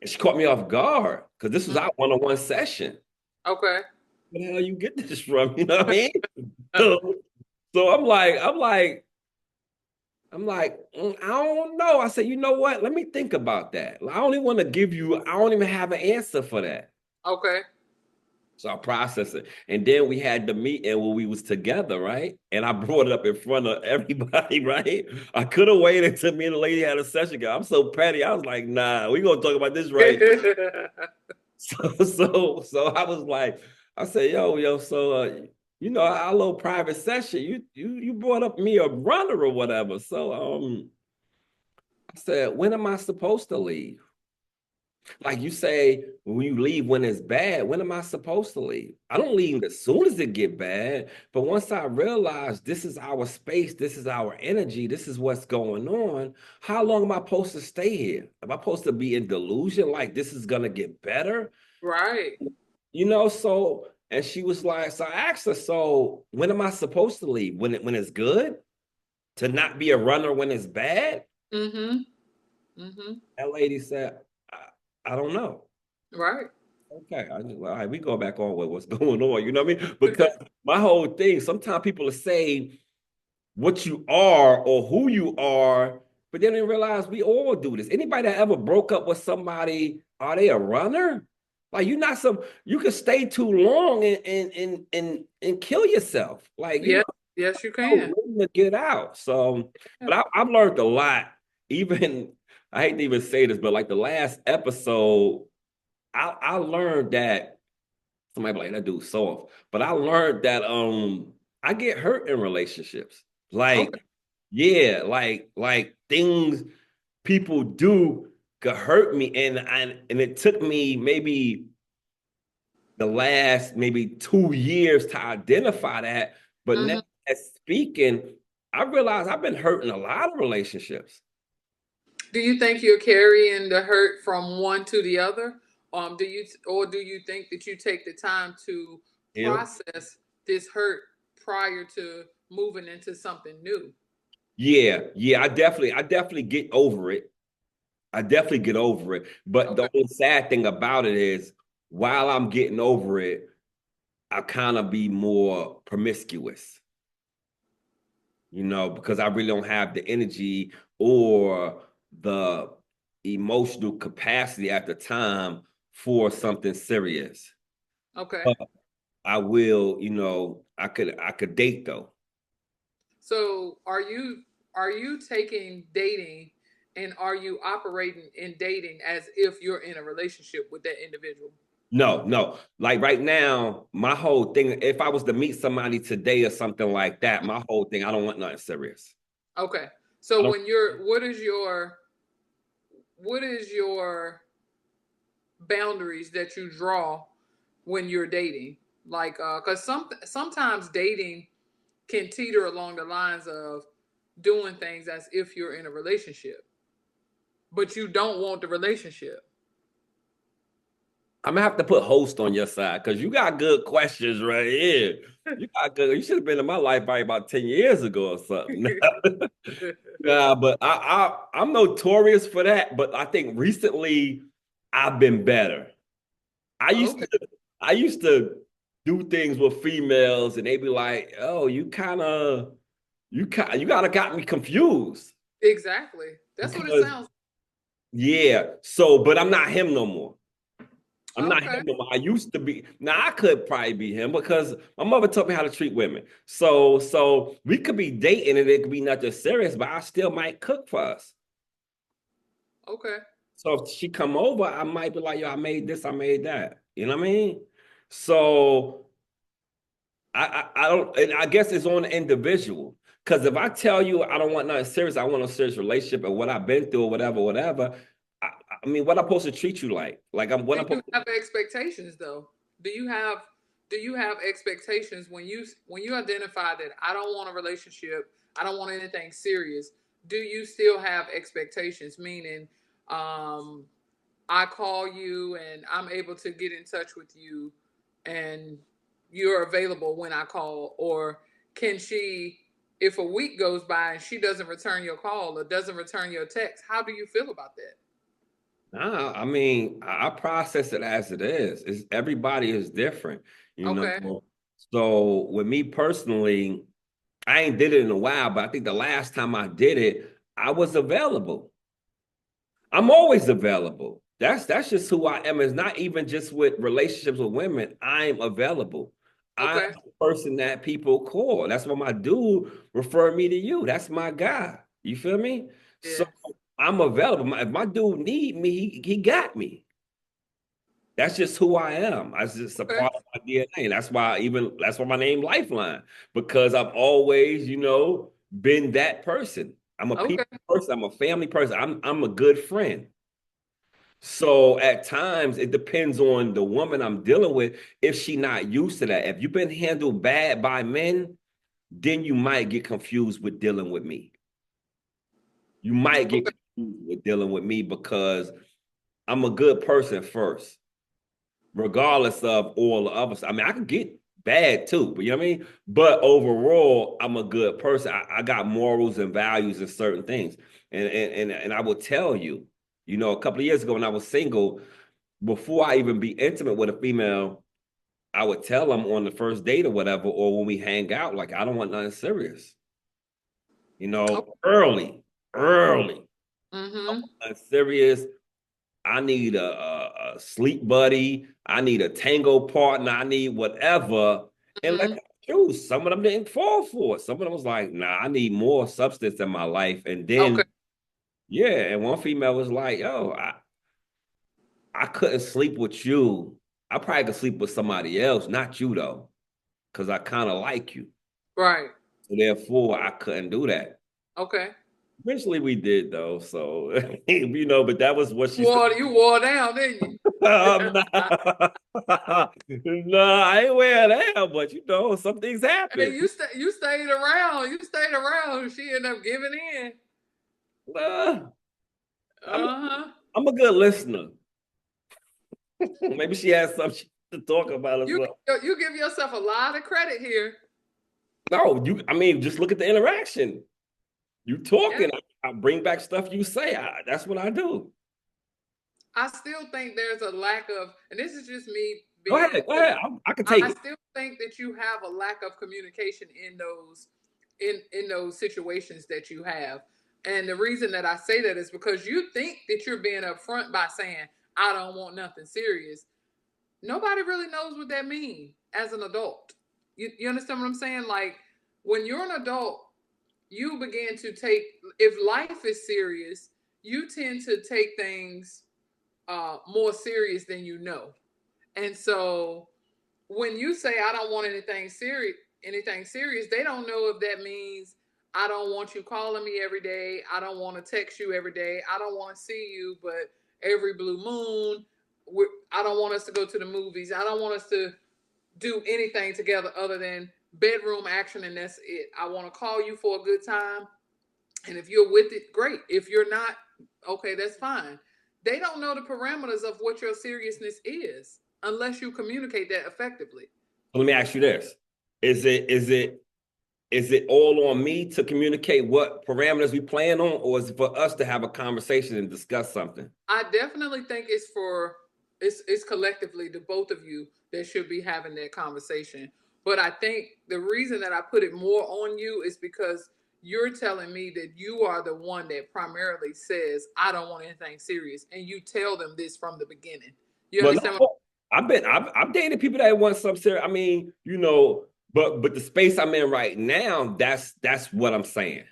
and she caught me off guard because this was Mm. our one-on-one session. Okay. Where the hell you get this from? You know what I mean? So, so I'm like, I don't know. I said, you know what? Let me think about that. I don't even want to I don't even have an answer for that. Okay. So I processed it. And then we had the meeting where we was together, right? And I brought it up in front of everybody, right? I could have waited till me and the lady had a session. I'm so petty. I was like, nah, we gonna talk about this right. So I was like, I said, yo, so our little private session, you brought up me a runner or whatever. So I said, when am I supposed to leave? Like you say, when you leave when it's bad, when am I supposed to leave? I don't leave as soon as it get bad, but once I realize this is our space, this is our energy, this is what's going on, how long am I supposed to stay here? Am I supposed to be in delusion like this is gonna get better? Right. So and she was like, so I asked her, so when am I supposed to leave? When it's good? To not be a runner when it's bad? Mm-hmm. Mm-hmm. That lady said, I don't know. Right. Okay, all right, we go back on with what's going on. You know what I mean? Because my whole thing, sometimes people will say what you are or who you are, but then they realize we all do this. Anybody that ever broke up with somebody, are they a runner? Like you can stay too long and kill yourself. Like, Yes. Yes, you can. waiting to get out. So, Yeah. but I've learned a lot. Even I hate to even say this, but like the last episode, I learned that somebody be like that dude's soft, but I learned that I get hurt in relationships. Like, Okay. yeah, like things people do could hurt me, and it took me maybe the last maybe 2 years to identify that. But now, Hmm. as speaking, I realize I've been hurting a lot of relationships. Do you think you're carrying the hurt from one to the other? Do you think that you take the time to Heal. process this hurt prior to moving into something new? Yeah, yeah, I definitely get over it. I definitely get over it. But Okay. the only sad thing about it is, while I'm getting over it, I kind of be more promiscuous, because I really don't have the energy or the emotional capacity at the time for something serious. Okay. But I will, I could date though. So are you taking dating and are you operating in dating as if you're in a relationship with that individual? No, no. Like right now, my whole thing, if I was to meet somebody today or something like that, my whole thing, I don't want nothing serious. Okay. I So don't. what is your boundaries that you draw when you're dating? Like cuz sometimes dating can teeter along the lines of doing things as if you're in a relationship, but you don't want the relationship. I'm gonna have to put host on your side because you got good questions right here. You got good. You should have been in my life probably about 10 years ago or something. Yeah, but I'm notorious for that. But I think recently I've been better. I used Okay. to I used to do things with females and they be like, "Oh, you kind of got me confused." Exactly. That's what it Because sounds. yeah, so but I'm not him no more. I'm not Okay. him no more. I used to be. Now I could probably be him because my mother taught me how to treat women. So we could be dating and it could be nothing serious, but I still might cook for us. Okay. So if she come over, I might be like, yo, I made this, I made that. You know what I mean? So I don't, and I guess it's on the individual. Because if I tell you I don't want nothing serious, I want a serious relationship and what I've been through or whatever, whatever. I, I mean, what I'm supposed to treat you like? Like what Do I'm you supposed to. have expectations though? Do you have do you have expectations when you identify that I don't want a relationship, I don't want anything serious? Do you still have expectations? Meaning, um, I call you and I'm able to get in touch with you, and you're available when I call, or can she? If a week goes by and she doesn't return your call or doesn't return your text, how do you feel about that? Nah, I mean, I process it as it is. Everybody is different, you Okay. know. So with me personally, I ain't did it in a while, but I think the last time I did it, I was available. I'm always available. That's just who I am. It's not even just with relationships with women. I'm available. I'm Okay. the person that people call. That's why my dude referred me to you. That's my guy. You feel me? So Yeah. I'm available. If my dude need me, he got me. That's just who I am. That's just a Okay. part of my DNA. And that's why my name Lifeline, because I've always, been that person. I'm a Okay. people person, I'm a family person, I'm a good friend. So at times it depends on the woman I'm dealing with if she not used to that. If you've been handled bad by men, then you might get confused with dealing with me. You might get Okay. confused with dealing with me because I'm a good person first, regardless of all the others. I mean, I can get bad too, but you know what I mean? But overall, I'm a good person. I got morals and values and certain things. And I will tell you, a couple of years ago when I was single, before I even be intimate with a female, I would tell them on the first date or whatever, or when we hang out, like, I don't want nothing serious. Early, early. Mm-hmm. Nothing serious. I need a sleep buddy. I need a tango partner. I need whatever. And let Mm-hmm. them choose. Some of them didn't fall for it. Some of them was like, nah, I need more substance in my life. And Okay. then, yeah, and one female was like, yo, I couldn't sleep with you. I probably could sleep with somebody else, not you though, because I kind of like you. Right. So therefore, I couldn't do that. Okay. Eventually, we did though. So, but that was what she said. You wore down, didn't you? Nah. Nah, I ain't wearing that, but you know, some things Hey, happen. you stayed around. You stayed around. She ended up giving in. Nah, I'm Uh-huh. I'm a good listener. Maybe she has something to talk about as You well. you give yourself a lot of credit here. No, I mean, just look at the interaction. You Yeah. talking, I bring back stuff you say. That's what I do. I still think there's a lack of, and this is just me Go being, ahead, go ahead. I can I take it. still think that you have a lack of communication in those in those situations that you have. And the reason that I say that is because you think that you're being upfront by saying, I don't want nothing serious. Nobody really knows what that means as an adult. You understand what I'm saying? Like when you're an adult, you begin to take, if life is serious, you tend to take things more serious than you know. And so when you say I don't want anything serious, they don't know if that means I don't want you calling me every day. I don't want to text you every day. I don't want to see you, but every blue moon, I don't want us to go to the movies. I don't want us to do anything together other than bedroom action, and that's it. I want to call you for a good time, and if you're with it, great. If you're not, okay, that's fine. They don't know the parameters of what your seriousness is unless you communicate that effectively. So let me ask you this. Is it is it is it all on me to communicate what parameters we plan on, or is it for us to have a conversation and discuss something? I definitely think it's for it's collectively the both of you that should be having that conversation. But I think the reason that I put it more on you is because you're telling me that you are the one that primarily says I don't want anything serious, and you tell them this from the beginning. You Well, understand? no, I've dated people that want some serious. I mean, you know, but the space I'm in right now, that's what I'm saying.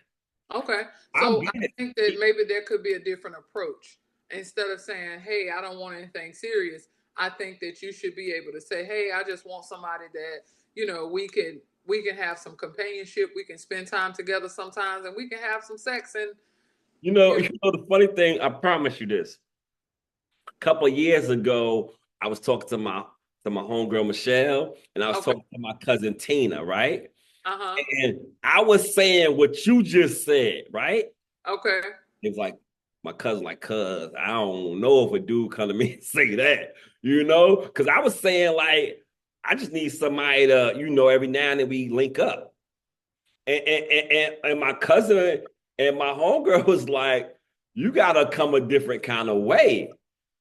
Okay. I So I get think that it. maybe there could be a different approach. Instead of saying, hey, I don't want anything serious, I think that you should be able to say, hey, I just want somebody that, we can have some companionship, we can spend time together sometimes, and we can have some sex, and you You know the funny thing. I promise you this. A couple of years ago, I was talking to my homegirl Michelle, and I was okay. talking to my cousin Tina, right? Uh-huh. And I was saying what you just said, right? Okay. It's like my cousin, like, cuz I don't know if a dude come to me and say that, you know? Because I was saying, like, I just need somebody to, you know, every now and then we link up. And my cousin and my homegirl was like, you gotta come a different kind of way.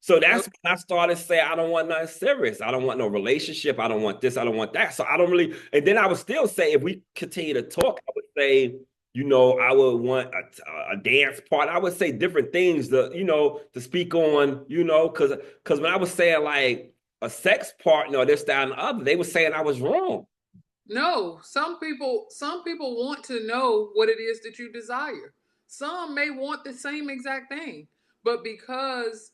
So Okay. that's when I started saying, I don't want nothing serious. I don't want no relationship. I don't want this. I don't want that. So I don't really, and then I would still say, if we continue to talk, I would say, you know, I would want a dance part. I would say different things to, you know, to speak on, you know, because when I was saying like a sex partner or this, that, and the other, they were saying I was wrong. No, some people want to know what it is that you desire. Some may want the same exact thing, but because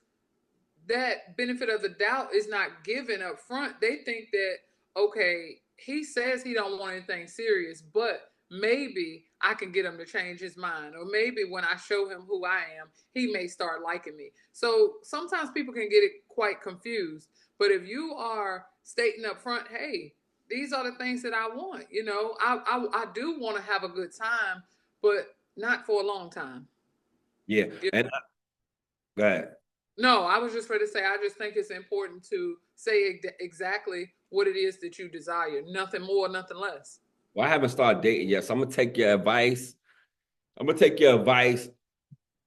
that benefit of the doubt is not given up front, they think that, okay, he says he don't want anything serious, but maybe I can get him to change his mind, or maybe when I show him who I am, he may start liking me. So sometimes people can get it quite confused. But if you are stating up front, hey, these are the things that I want, I do want to have a good time, but not for a long time. Yeah. And go ahead. No, I was just ready to say, I just think it's important to say exactly what it is that you desire. Nothing more, nothing less. Well, I haven't started dating yet, so I'm gonna take your advice. I'm gonna take your advice,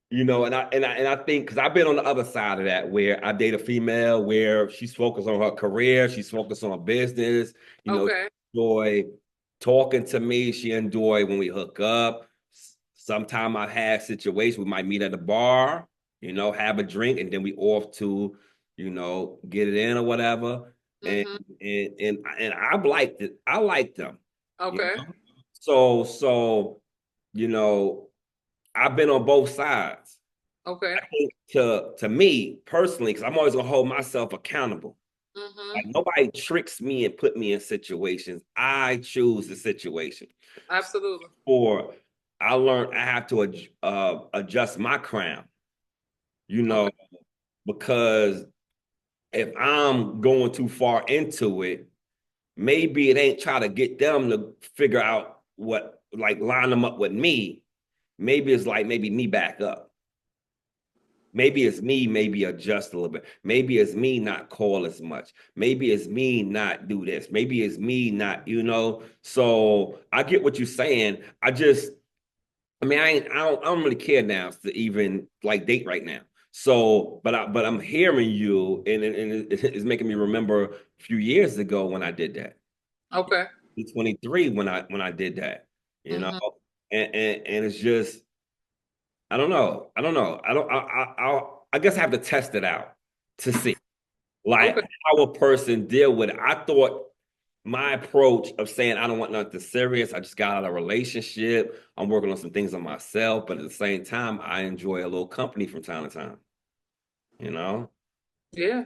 you know, and I think because I've been on the other side of that where I date a female where she's focused on her career, she's focused on her business, you know, Okay. she enjoy talking to me, she enjoy when we hook up. Sometimes I've had situations we might meet at a bar, you know, have a drink, and then we off to, you know, get it in or whatever. And Mm-hmm. and I've liked it. I like them, you Okay. know. So you know, I've been on both sides. Okay. I think to me personally, because I'm always gonna hold myself accountable. Like Mm-hmm. nobody tricks me and put me in situations. I choose the situation. Absolutely. Or I learned I have to adjust my crown, you Okay. know, because if I'm going too far into it, maybe it ain't try to get them to figure out what, like line them up with me. Maybe it's like maybe me back up. Maybe it's me, maybe adjust a little bit. Maybe it's me not call as much. Maybe it's me not do this. Maybe it's me not, So I get what you're saying. I mean, I don't really care now to even like date right now. So, but I'm hearing you, and it's making me remember a few years ago when I did that. Okay. 23 when I did that, you know, Mm-hmm. and it's just I don't know. I don't know. I guess I have to test it out to see like Okay. how a person deal with it. I thought my approach of saying I don't want nothing serious. I just got out of a relationship. I'm working on some things on myself, but at the same time, I enjoy a little company from time to time. You know, Yeah.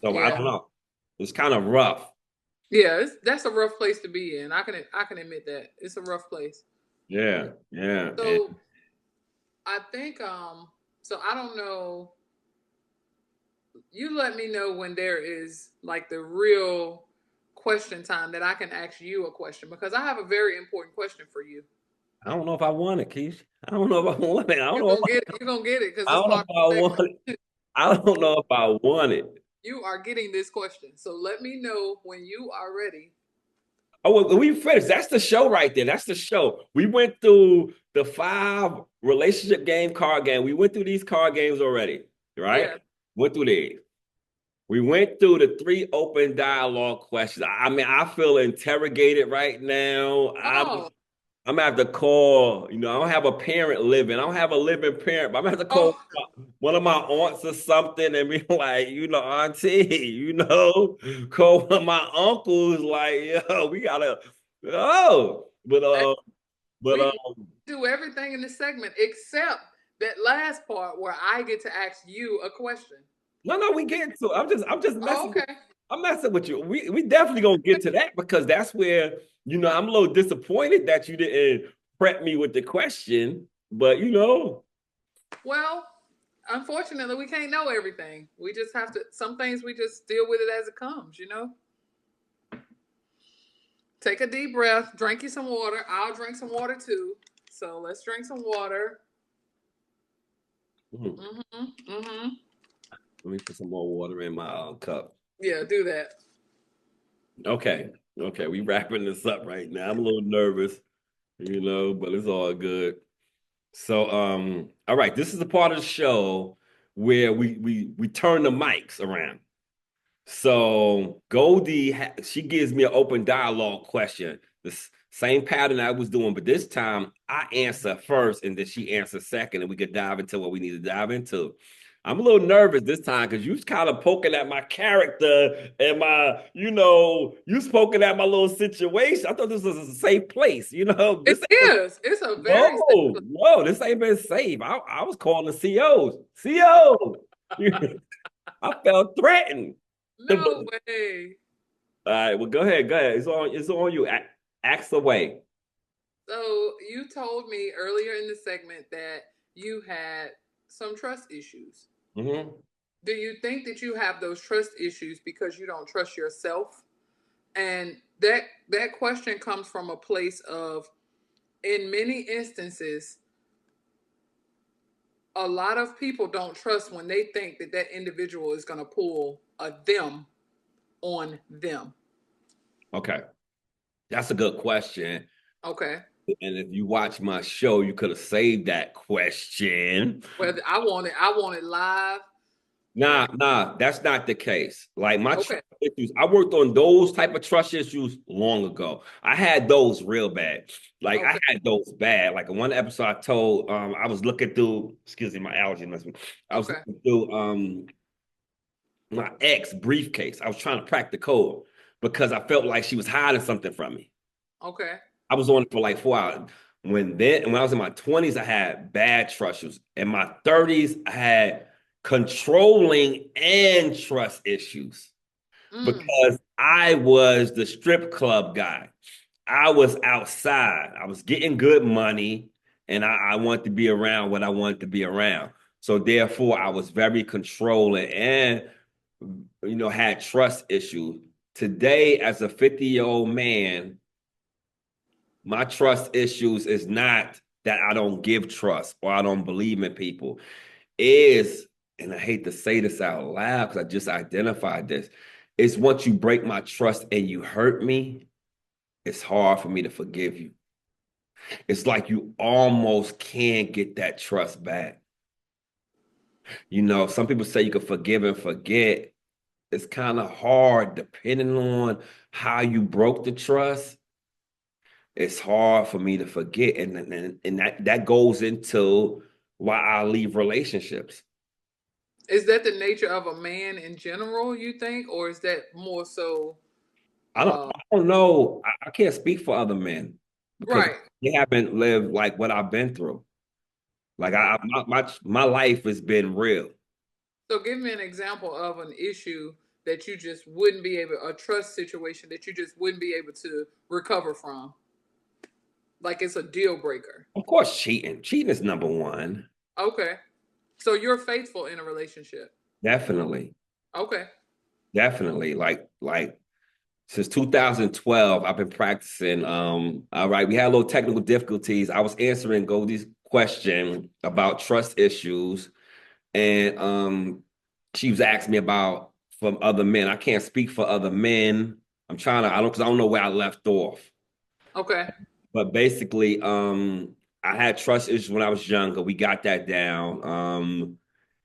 so I Yeah. don't know. It's kind of rough. Yeah. That's a rough place to be in. I can admit that it's a rough place. Yeah, yeah, and So I think so I don't know. You let me know when there is like the real question time that I can ask you a question because I have a very important question for you. I don't know if I want it, Keith. I don't know if I want it. I don't You're know. gonna get it. You're gonna get it because I it's don't know part if I of the want it. segment. I don't know if I want it. You are getting this question. So let me know when you are ready. Oh, well, we finished. That's the show right there. That's the show. We went through the 5 relationship game card game. We went through these card games already, right? Yeah. Went through these. We went through the 3 open dialogue questions. I mean, I feel interrogated right now. Oh. I'm gonna have to call, I don't have a parent living. I don't have a living parent, but I'm gonna have to call Oh. one of my aunts or something and be like, auntie, call one of my uncles, like, yo, we gotta, oh, Hey, but we do everything in this segment except that last part where I get to ask you a question. no, we get to it. I'm just Oh, messing. okay. I'm messing with you. We definitely gonna get to that because that's where, I'm a little disappointed that you didn't prep me with the question, but Well, unfortunately, we can't know everything. We just have to. Some things we just deal with it as it comes. Take a deep breath. Drink you some water. I'll drink some water too. So let's drink some water. Mhm. Mm-hmm. Mm-hmm. Let me put some more water in my cup. Yeah, do that. Okay. Okay. We wrapping this up right now. I'm a little nervous, but it's all good. So, all right, this is the part of the show where we turn the mics around. So Goldie, she gives me an open dialogue question. The same pattern I was doing, but this time I answer first and then she answers second, and we could dive into what we need to dive into. I'm a little nervous this time because you was kind of poking at my character and you was poking at my little situation. I thought this was a safe place, It This is. It's a very safe. whoa, this ain't been safe. I was calling the COs. CO. I felt threatened. No way. All right, well, go ahead, go ahead. It's on you. Ask away. So you told me earlier in the segment that you had some trust issues. Hmm. Do you think that you have those trust issues because you don't trust yourself? And that question comes from a place of, in many instances, a lot of people don't trust when they think that that individual is going to pull a them on them. Okay, that's a good question. Okay. And if you watch my show, you could have saved that question. Whether I want it live. Nah, that's not the case. Like my Okay. trust issues, I worked on those type of trust issues long ago. I had those real bad. Like I Okay. had those bad. Like in one episode, I told, I was looking through. Excuse me, my allergy must be. I was Okay. looking through my ex briefcase. I was trying to crack the code because I felt like she was hiding something from me. Okay. I was on it for like 4 hours. When I was in my 20s, I had bad trust issues. In my 30s, I had controlling and trust issues Mm. because I was the strip club guy. I was outside. I was getting good money, and I wanted to be around what I wanted to be around. So therefore, I was very controlling, and had trust issues. Today, as a 50-year-old man, my trust issues is not that I don't give trust or I don't believe in people. Is, and I hate to say this out loud because I just identified this, is once you break my trust and you hurt me, it's hard for me to forgive you. It's like you almost can't get that trust back. Some people say you can forgive and forget. It's kind of hard depending on how you broke the trust. It's hard for me to forget. And that goes into why I leave relationships. Is that the nature of a man in general, you think, or is that more so? I don't know. I can't speak for other men because Right. they haven't lived like what I've been through. Like my life has been real. So give me an example of an issue that you just wouldn't be able, a trust situation that you just wouldn't be able to recover from. Like it's a deal breaker. Of course, cheating. Cheating is number one. Okay. So you're faithful in a relationship. Definitely. Okay. Definitely. Like since 2012, I've been practicing. All right, we had a little technical difficulties. I was answering Goldie's question about trust issues, and she was asking me about from other men. I can't speak for other men. I don't know where I left off. Okay. But basically, I had trust issues when I was younger. We got that down.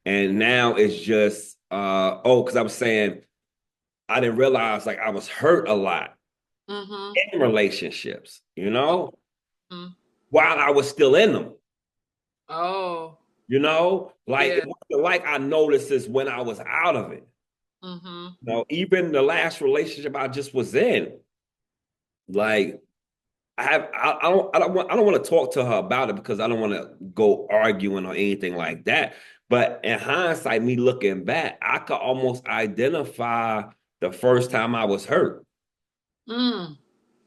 And now it's just because I was saying I didn't realize like I was hurt a lot Mm-hmm. in relationships, Mm-hmm. while I was still in them. Oh. Like Yeah. it wasn't like I noticed this when I was out of it. Mm-hmm. Even the last relationship I just was in, like I don't want to talk to her about it because I don't want to go arguing or anything like that. But in hindsight, me looking back, I could almost identify the first time I was hurt. Mm.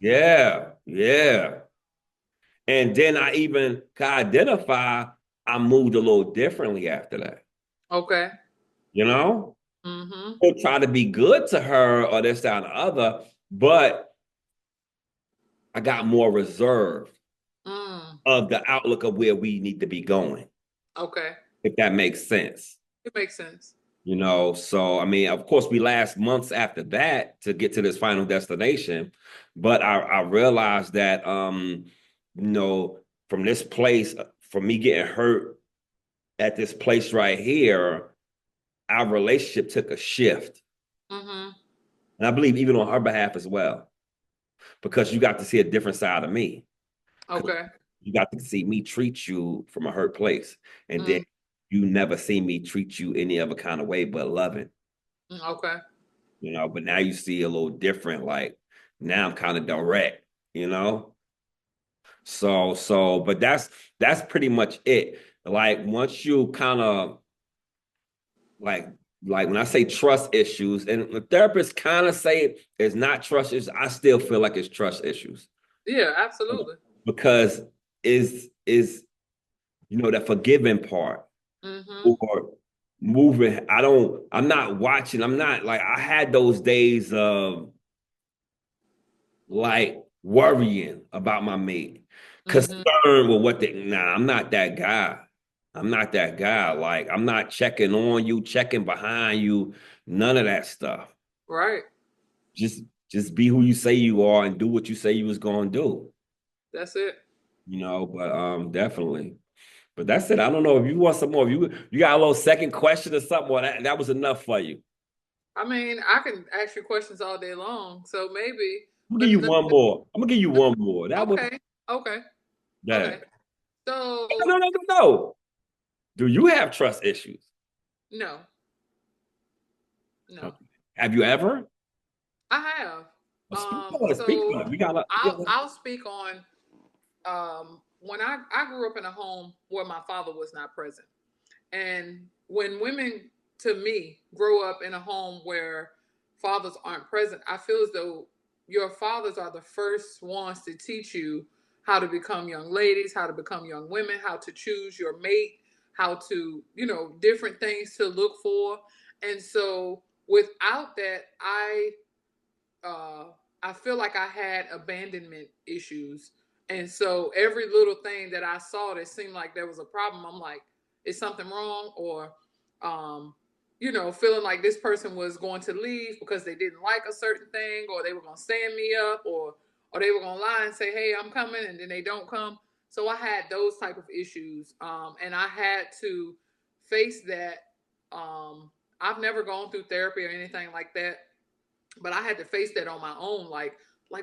Yeah, yeah. And then I even could identify I moved a little differently after that. Okay. You know? Mm-hmm. Still try to be good to her or this, that, and the other, but I got more reserved Mm. of the outlook of where we need to be going, Okay. if that makes sense. It makes sense. So I mean, of course, we last months after that to get to this final destination, but I realized that from this place, from me getting hurt at this place right here, our relationship took a shift. Mm-hmm. And I believe even on her behalf as well, because you got to see a different side of me. Okay. You got to see me treat you from a hurt place. And then Mm. you never see me treat you any other kind of way but loving. Okay. But now you see a little different. Like now I'm kind of direct, you know. But that's pretty much it. Like once you kind of like when I say trust issues, and the therapists kind of say it's not trust issues, I still feel like it's trust issues Yeah, absolutely. because is that forgiving part Mm-hmm. or moving. I'm not watching. I'm not like I had those days of like worrying about my mate, Mm-hmm. concerned with I'm not that guy. I'm not that guy. Like I'm not checking on you, checking behind you, none of that stuff. Right. Just just be who you say you are and do what you say you was gonna do. That's it. But definitely. But that's it. I don't know if you want some more. If you got a little second question or something, well, that was enough for you. I mean, I can ask you questions all day long, so maybe. I'm gonna Let give me. you Let one me. more. I'm gonna give you one more. That was Okay. Okay. Okay. that. No, So no, no, no. Do you have trust issues? no, no, Okay. Have you ever? I have. I want to speak So on it. We got I'll speak on when I grew up in a home where my father was not present. And when women, to me, grow up in a home where fathers aren't present, I feel as though your fathers are the first ones to teach you how to become young ladies, how to become young women, how to choose your mate, how to, different things to look for. And so without that, I feel like I had abandonment issues. And so every little thing that I saw that seemed like there was a problem, I'm like, is something wrong? Or um, feeling like this person was going to leave because they didn't like a certain thing, or they were gonna stand me up, or they were gonna lie and say, hey, I'm coming, and then they don't come. So I had those type of issues. And I had to face that. I've never gone through therapy or anything like that, but I had to face that on my own. Like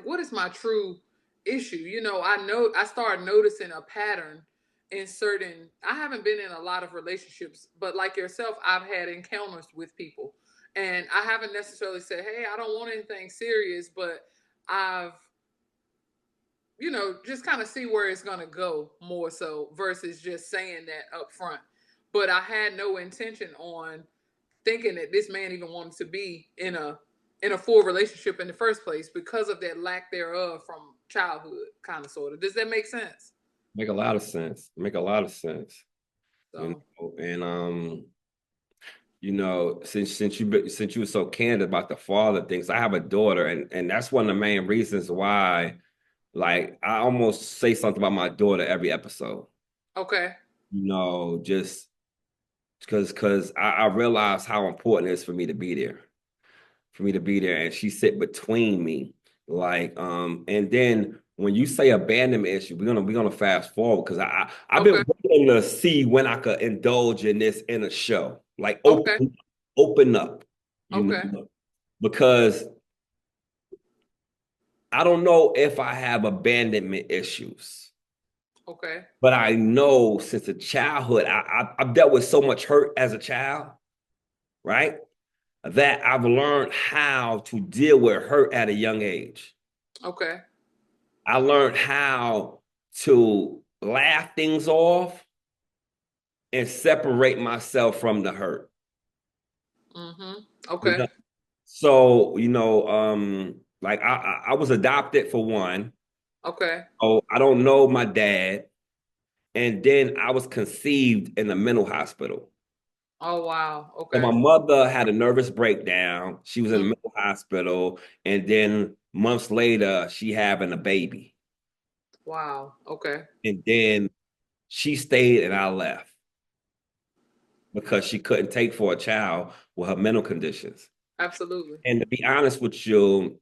what is my true issue? I started noticing a pattern in certain. I haven't been in a lot of relationships, but like yourself, I've had encounters with people, and I haven't necessarily said, "Hey, I don't want anything serious," but I've just kind of see where it's gonna go more so versus just saying that up front. But I had no intention on thinking that this man even wanted to be in a full relationship in the first place because of that lack thereof from childhood, kind of sort of. Does that make sense? Make a lot of sense. Make a lot of sense. So And since you were so candid about the father things, I have a daughter, and that's one of the main reasons why, like, I almost say something about my daughter every episode. okay, Just because I realize how important it is for me to be there, and she sit between me, like, and then when you say abandonment issue, we're gonna fast forward because I've okay, been waiting to see when I could indulge in this in a show, like okay, open up, okay, because I don't know if I have abandonment issues. okay, But I know since a childhood, I've dealt with so much hurt as a child, right? That I've learned how to deal with hurt at a young age. okay, I learned how to laugh things off and separate myself from the hurt. okay, So, like I was adopted for one. okay. Oh, I don't know my dad. And then I was conceived in a mental hospital. Oh wow, So okay. my mother had a nervous breakdown. She was in a Mm, mental hospital. And then months later, she having a baby. wow, okay, And then she stayed and I left because she couldn't take for a child with her mental conditions. absolutely. And to be honest with you,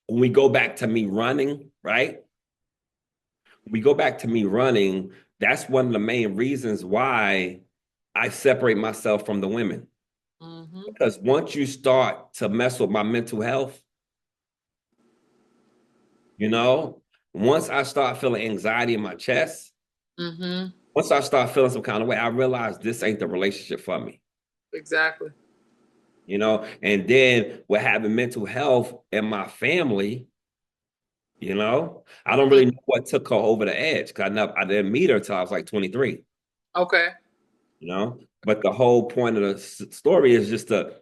when we go back to me running, right? When we go back to me running, that's one of the main reasons why I separate myself from the women. Mm-hmm. Because once you start to mess with my mental health, you know, once I start feeling anxiety in my chest, Mm-hmm. once I start feeling some kind of way, I realize this ain't the relationship for me. Exactly. And then with having mental health in my family, I don't Mm, really know what took her over the edge because I didn't meet her until I was like 23, okay. but the whole point of the story is just to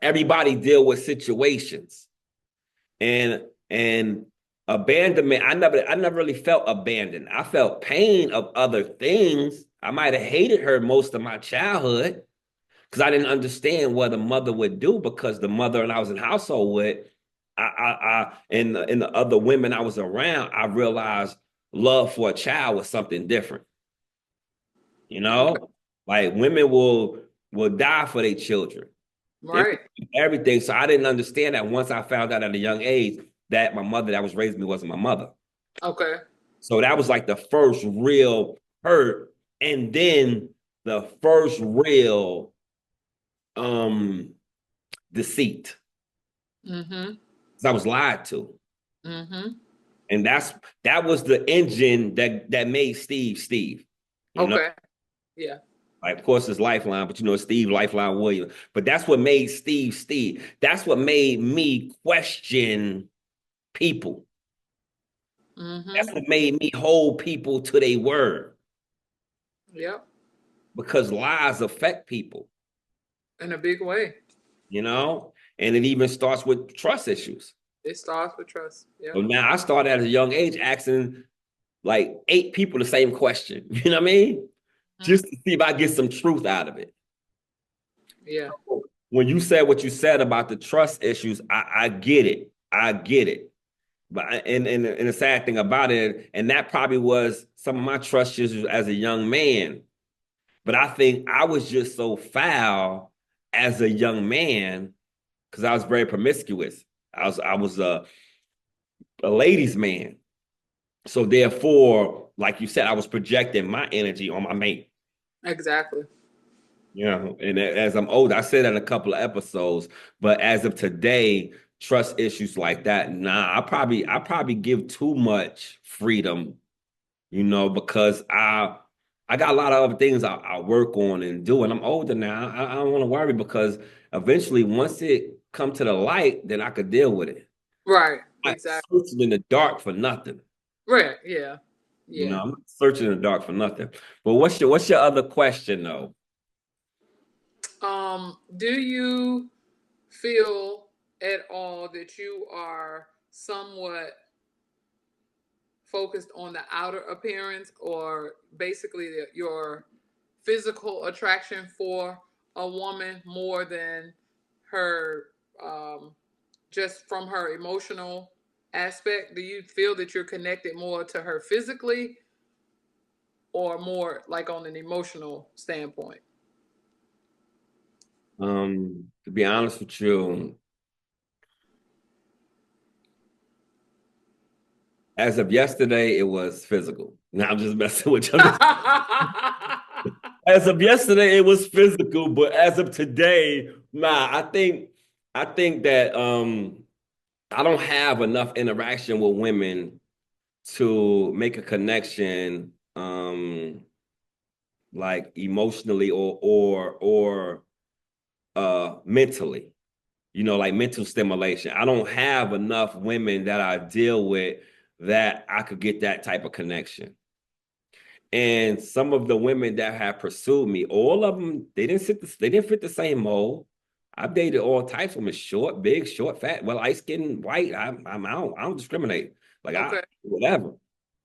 everybody deal with situations and abandonment. I never really felt abandoned. I felt pain of other things. I might have hated her most of my childhood because I didn't understand what a mother would do because the mother and I was in household with, and the other women I was around, I realized love for a child was something different. You Okay. know, like women will die for their children. They Right. everything. So I didn't understand that once I found out at a young age that my mother that was raising me wasn't my mother. Okay. So that was like the first real hurt, and then the first real um deceit. Mm-hmm. Because I was lied to. Mm-hmm. And that was the engine that made Steve Steve. You know, Okay. Yeah. like of course it's Lifeline, but Steve Lifeline Williams. But that's what made Steve Steve. That's what made me question people. That's Mm-hmm. what made me hold people to their word Yep. because lies affect people, In a big way. you know, and it even starts with trust issues. It starts with trust. So Yep. now I started at a young age asking like 8 people the same question. You know what I mean? Mm-hmm. Just to see if I get some truth out of it. Yeah. when you said what you said about the trust issues, I get it. I get it. But and the sad thing about it, and that probably was some of my trust issues as a young man. But I think I was just so foul as a young man because I was very promiscuous. I was a ladies' man. So therefore, like you said, I was projecting my energy on my mate. Exactly. Yeah, and as I'm older, I said that in a couple of episodes, but as of today, trust issues like that, nah, I probably give too much freedom, because I got a lot of other things I work on and do, and I'm older now. I don't want to worry because eventually, once it come to the light, then I could deal with it. Right. I'm not Exactly. searching in the dark for nothing. Right. Yeah. Yeah. I'm not searching in the dark for nothing. But what's your other question though? Do you feel at all that you are somewhat focused on the outer appearance, or basically your physical attraction for a woman more than her, just from her emotional aspect? Do you feel that you're connected more to her physically or more like on an emotional standpoint? To be honest with you, as of yesterday, it was physical. Now I'm just messing with you. As of yesterday, it was physical, but as of today, nah, I think that I don't have enough interaction with women to make a connection like emotionally or mentally. Like mental stimulation. I don't have enough women that I deal with that I could get that type of connection. And some of the women that have pursued me, all of them, they didn't fit the same mold. I've dated all types of women, short, big, short, fat, well, light skin, white. I don't discriminate. Like Okay. whatever.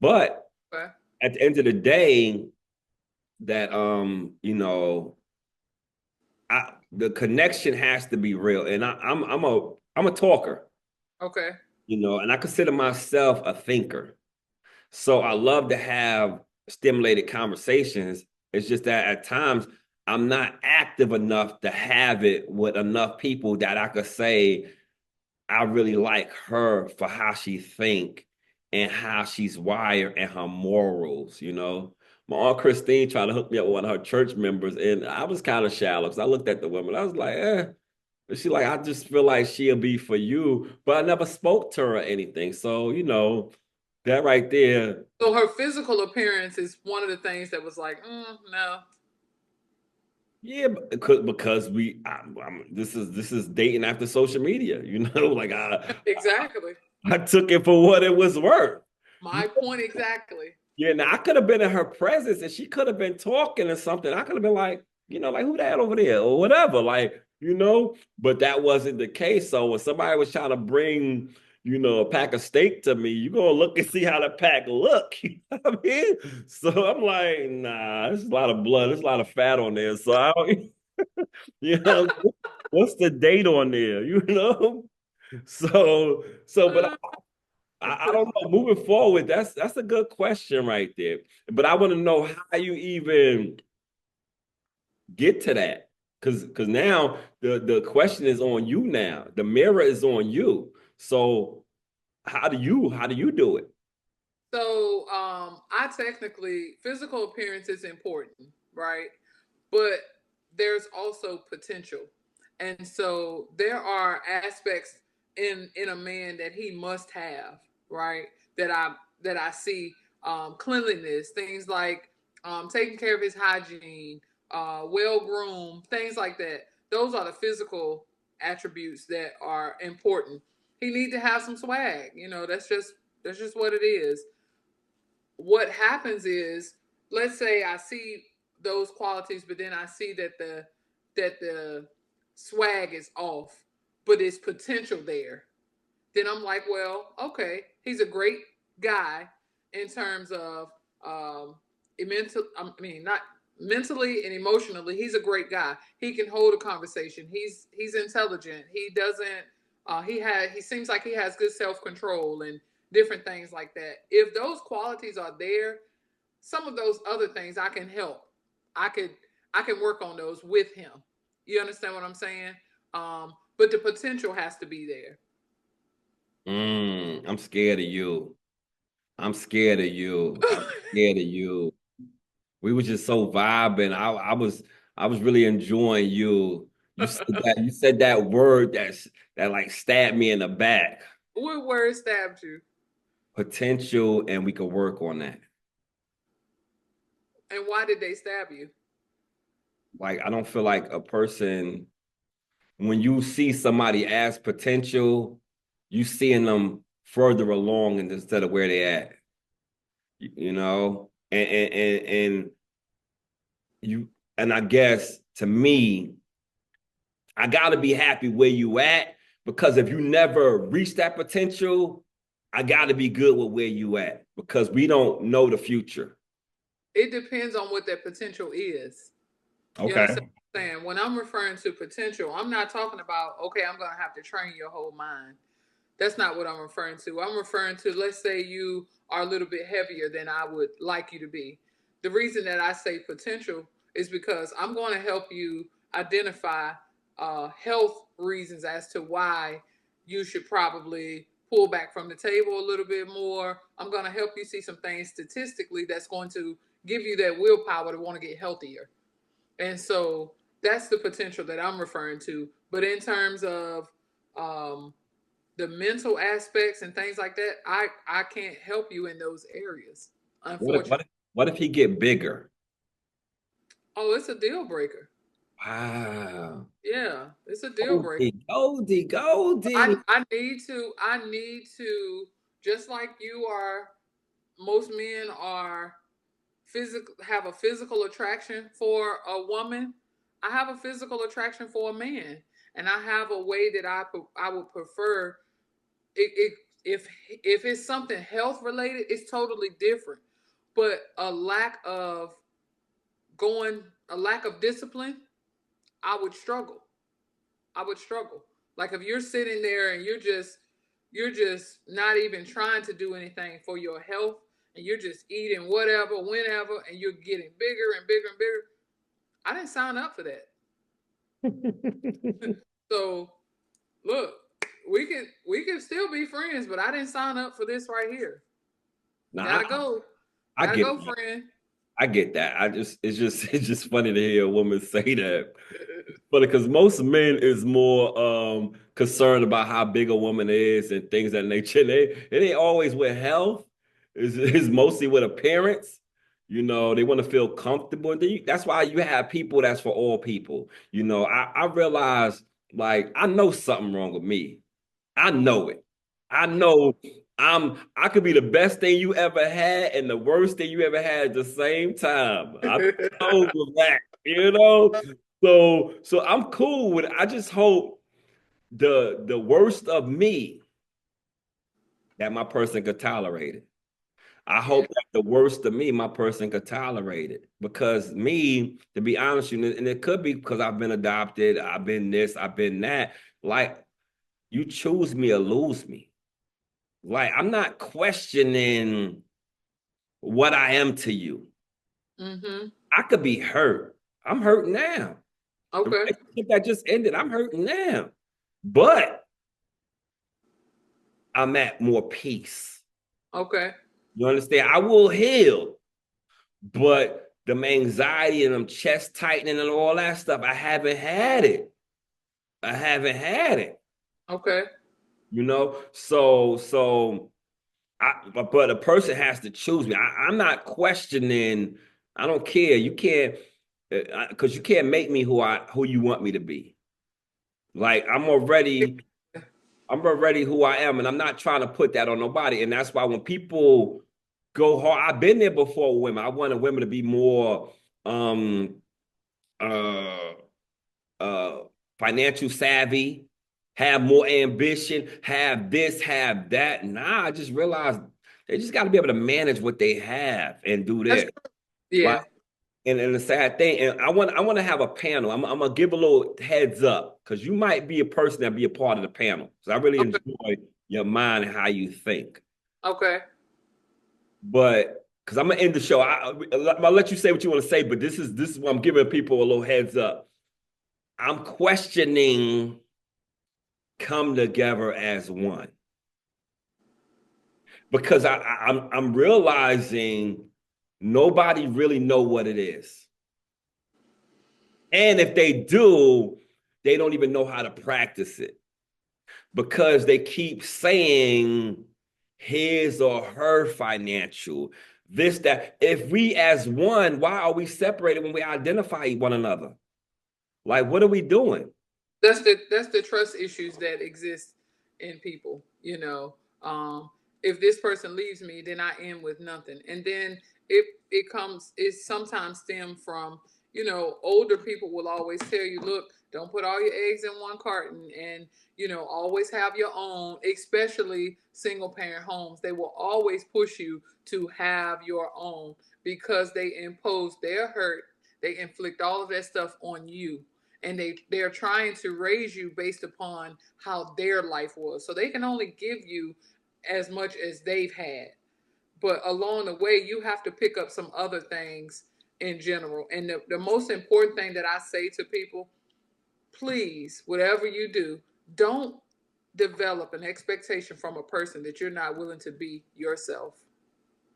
But Okay. at the end of the day, that the connection has to be real. And I'm a talker, Okay. and I consider myself a thinker. So I love to have stimulated conversations. It's just that at times I'm not active enough to have it with enough people that I could say I really like her for how she think and how she's wired and her morals. My Aunt Christine tried to hook me up with one of her church members, and I was kind of shallow because I looked at the woman. I was like, eh. And she like, I just feel like she'll be for you, but I never spoke to her or anything. So, that right there. So her physical appearance is one of the things that was like, no. Yeah, because this is dating after social media, like Exactly. I took it for what it was worth. My point exactly. Yeah, now I could have been in her presence and she could have been talking or something. I could have been like, like who that over there or whatever, but that wasn't the case. So when somebody was trying to bring, a pack of steak to me, you're gonna look and see how the pack look. You know what I mean? So I'm like, nah, there's a lot of blood, there's a lot of fat on there. So I don't, you know, what's the date on there? But I don't know. Moving forward, that's a good question right there. But I want to know how you even get to that. Because now the question is on you now. The mirror is on you. So how do you do it? So I technically, physical appearance is important, right? But there's also potential. And so there are aspects in a man that he must have, right? That I see, cleanliness, things like taking care of his hygiene, well groomed, things like that. Those are the physical attributes that are important. He need to have some swag. That's just what it is. What happens is, let's say I see those qualities, but then I see that the swag is off, but it's potential there. Then I'm like, well, okay, he's a great guy in terms of mental. I mean, not mentally and emotionally, he's a great guy. He can hold a conversation. He's intelligent. He doesn't. He seems like he has good self control and different things like that. If those qualities are there, some of those other things I can help. I could I can work on those with him. You understand what I'm saying? But the potential has to be there. I'm scared of you. I'm scared of you. I'm scared of you. We were just so vibing. I was really enjoying you. You said that word that like stabbed me in the back. What word stabbed you? Potential, and we could work on that. And why did they stab you? Like I don't feel like a person when you see somebody as potential, you seeing them further along instead of where they at. You know? And you and I guess to me, I gotta be happy where you at because if you never reach that potential, I gotta be good with where you at because we don't know the future. It depends on what that potential is. You understand Okay. what I'm saying? When I'm referring to potential, I'm not talking about, okay, I'm going to have to train your whole mind. That's not what I'm referring to. I'm referring to, let's say you are a little bit heavier than I would like you to be. The reason that I say potential is because I'm going to help you identify health reasons as to why you should probably pull back from the table a little bit more. I'm going to help you see some things statistically that's going to give you that willpower to want to get healthier. And so that's the potential that I'm referring to. But in terms of um, the mental aspects and things like that, I can't help you in those areas, What if what unfortunately. if, what if he get bigger? Oh, it's a deal breaker. Wow. Yeah, it's a deal breaker. Goldie, Goldie, Goldie. I need to just like you are. Most men are physical have a physical attraction for a woman. I have a physical attraction for a man, and I have a way that I would prefer it if it's something health related, it's totally different. But a lack of discipline, I would struggle. I would struggle. Like if you're sitting there and you're just not even trying to do anything for your health and you're just eating whatever, whenever, and you're getting bigger and bigger and bigger. I didn't sign up for that. So look, we can still be friends, but I didn't sign up for this right here. Nah, Gotta go. I Gotta get go, friend. I get that. It's just funny to hear a woman say that. But because most men is more concerned about how big a woman is and things of that nature. It ain't always with health. It's mostly with appearance. They want to feel comfortable. And that's why you have people that's for all people. I realize like I know something wrong with me. I know it. I know I could be the best thing you ever had and the worst thing you ever had at the same time. I know with that. So I'm cool with it. I just hope the worst of me that my person could tolerate it. I Yeah. hope that the worst of me, my person could tolerate it. Because me, to be honest with you, and it could be because I've been adopted, I've been this, I've been that. Like you choose me or lose me. Like I'm not questioning what I am to you. Mm-hmm. I could be hurt. I'm hurt now. The Okay. relationship that just ended, I'm hurting now. But I'm at more peace. Okay. You understand? I will heal, but the anxiety and them chest tightening and all that stuff, I haven't had it. I haven't had it. Okay. So but a person has to choose me. I'm not questioning. I don't care. You can't because you can't make me who you want me to be. Like I'm already who I am, and I'm not trying to put that on nobody. And that's why when people go hard, I've been there before with women. I wanted women to be more um uh uh financial savvy, have more ambition, have this, have that. Nah, I just realized they just got to be able to manage what they have and do That's that. Like yeah. And the sad thing, and I want to have a panel. I'm gonna give a little heads up because you might be a person that be a part of the panel. So I really Okay. enjoy your mind and how you think. Okay. But because I'm gonna end the show, I'll let you say what you want to say. But this is what I'm giving people a little heads up. I'm questioning come together as one because I'm realizing nobody really know what it is. And if they do, they don't even know how to practice it because they keep saying his or her financial, this, that. If we as one, why are we separated when we identify one another? Like, what are we doing? That's the trust issues that exist in people. If this person leaves me, then I end with nothing. And then it sometimes stem from, older people will always tell you, look, don't put all your eggs in one carton, and always have your own, especially single parent homes. They will always push you to have your own because they impose their hurt, they inflict all of that stuff on you, and they're trying to raise you based upon how their life was, so they can only give you as much as they've had, but along the way you have to pick up some other things in general. And the most important thing that I say to people: please, whatever you do, don't develop an expectation from a person that you're not willing to be yourself.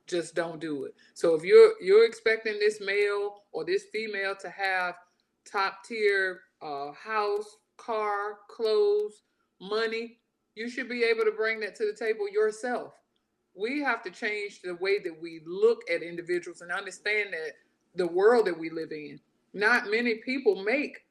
Just don't do it. So if you're expecting this male or this female to have top tier house, car, clothes, money, you should be able to bring that to the table yourself. We have to change the way that we look at individuals and understand that the world that we live in, not many people make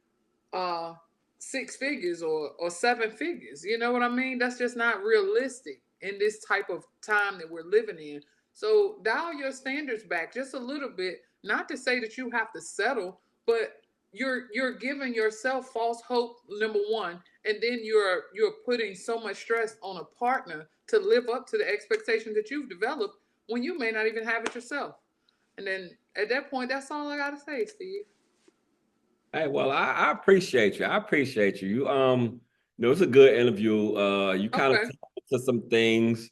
uh six figures or seven figures. You know what I mean? That's just not realistic in this type of time that we're living in. So dial your standards back just a little bit. Not to say that you have to settle, but you're giving yourself false hope, number one, and then you're putting so much stress on a partner to live up to the expectations that you've developed when you may not even have it yourself. And then at that point, that's all I gotta say, Steve. Hey, well, I appreciate you. I appreciate you. It's a good interview. You kind of Okay. touched to some things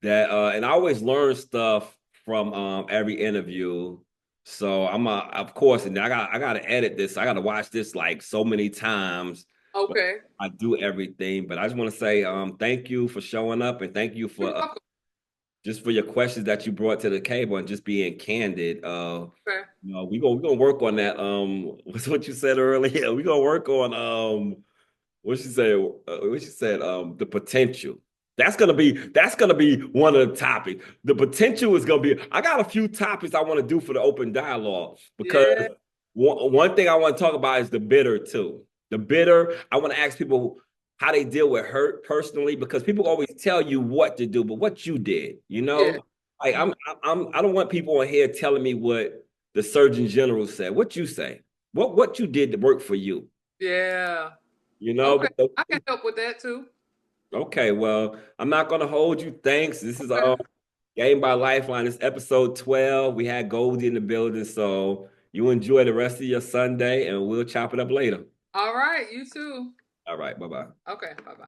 that and I always learn stuff from every interview. So of course, and I gotta edit this. I gotta watch this like so many times. But Okay. I do everything. But I just want to say thank you for showing up and thank you You're for welcome. just for your questions that you brought to the table and just being candid. Okay. We gonna work on that. What's what you said earlier? We gonna work on what she said the potential. That's gonna be one of the topics. The potential is gonna be. I got a few topics I want to do for the open dialogue because Yeah. one thing I want to talk about is the bitter too. The bitter. I want to ask people how they deal with hurt personally because people always tell you what to do, but what you did, Yeah. like I don't want people on here telling me what the Surgeon General said. What you say? What you did to work for you? Yeah. Okay. Because I can help with that too. okay, well, I'm not gonna hold you. Thanks. This is Okay. Game by Lifeline. It's episode 12. We had Goldie in the building, so you enjoy the rest of your Sunday, and we'll chop it up later. All right. You too. All right, bye bye. Okay. Bye bye.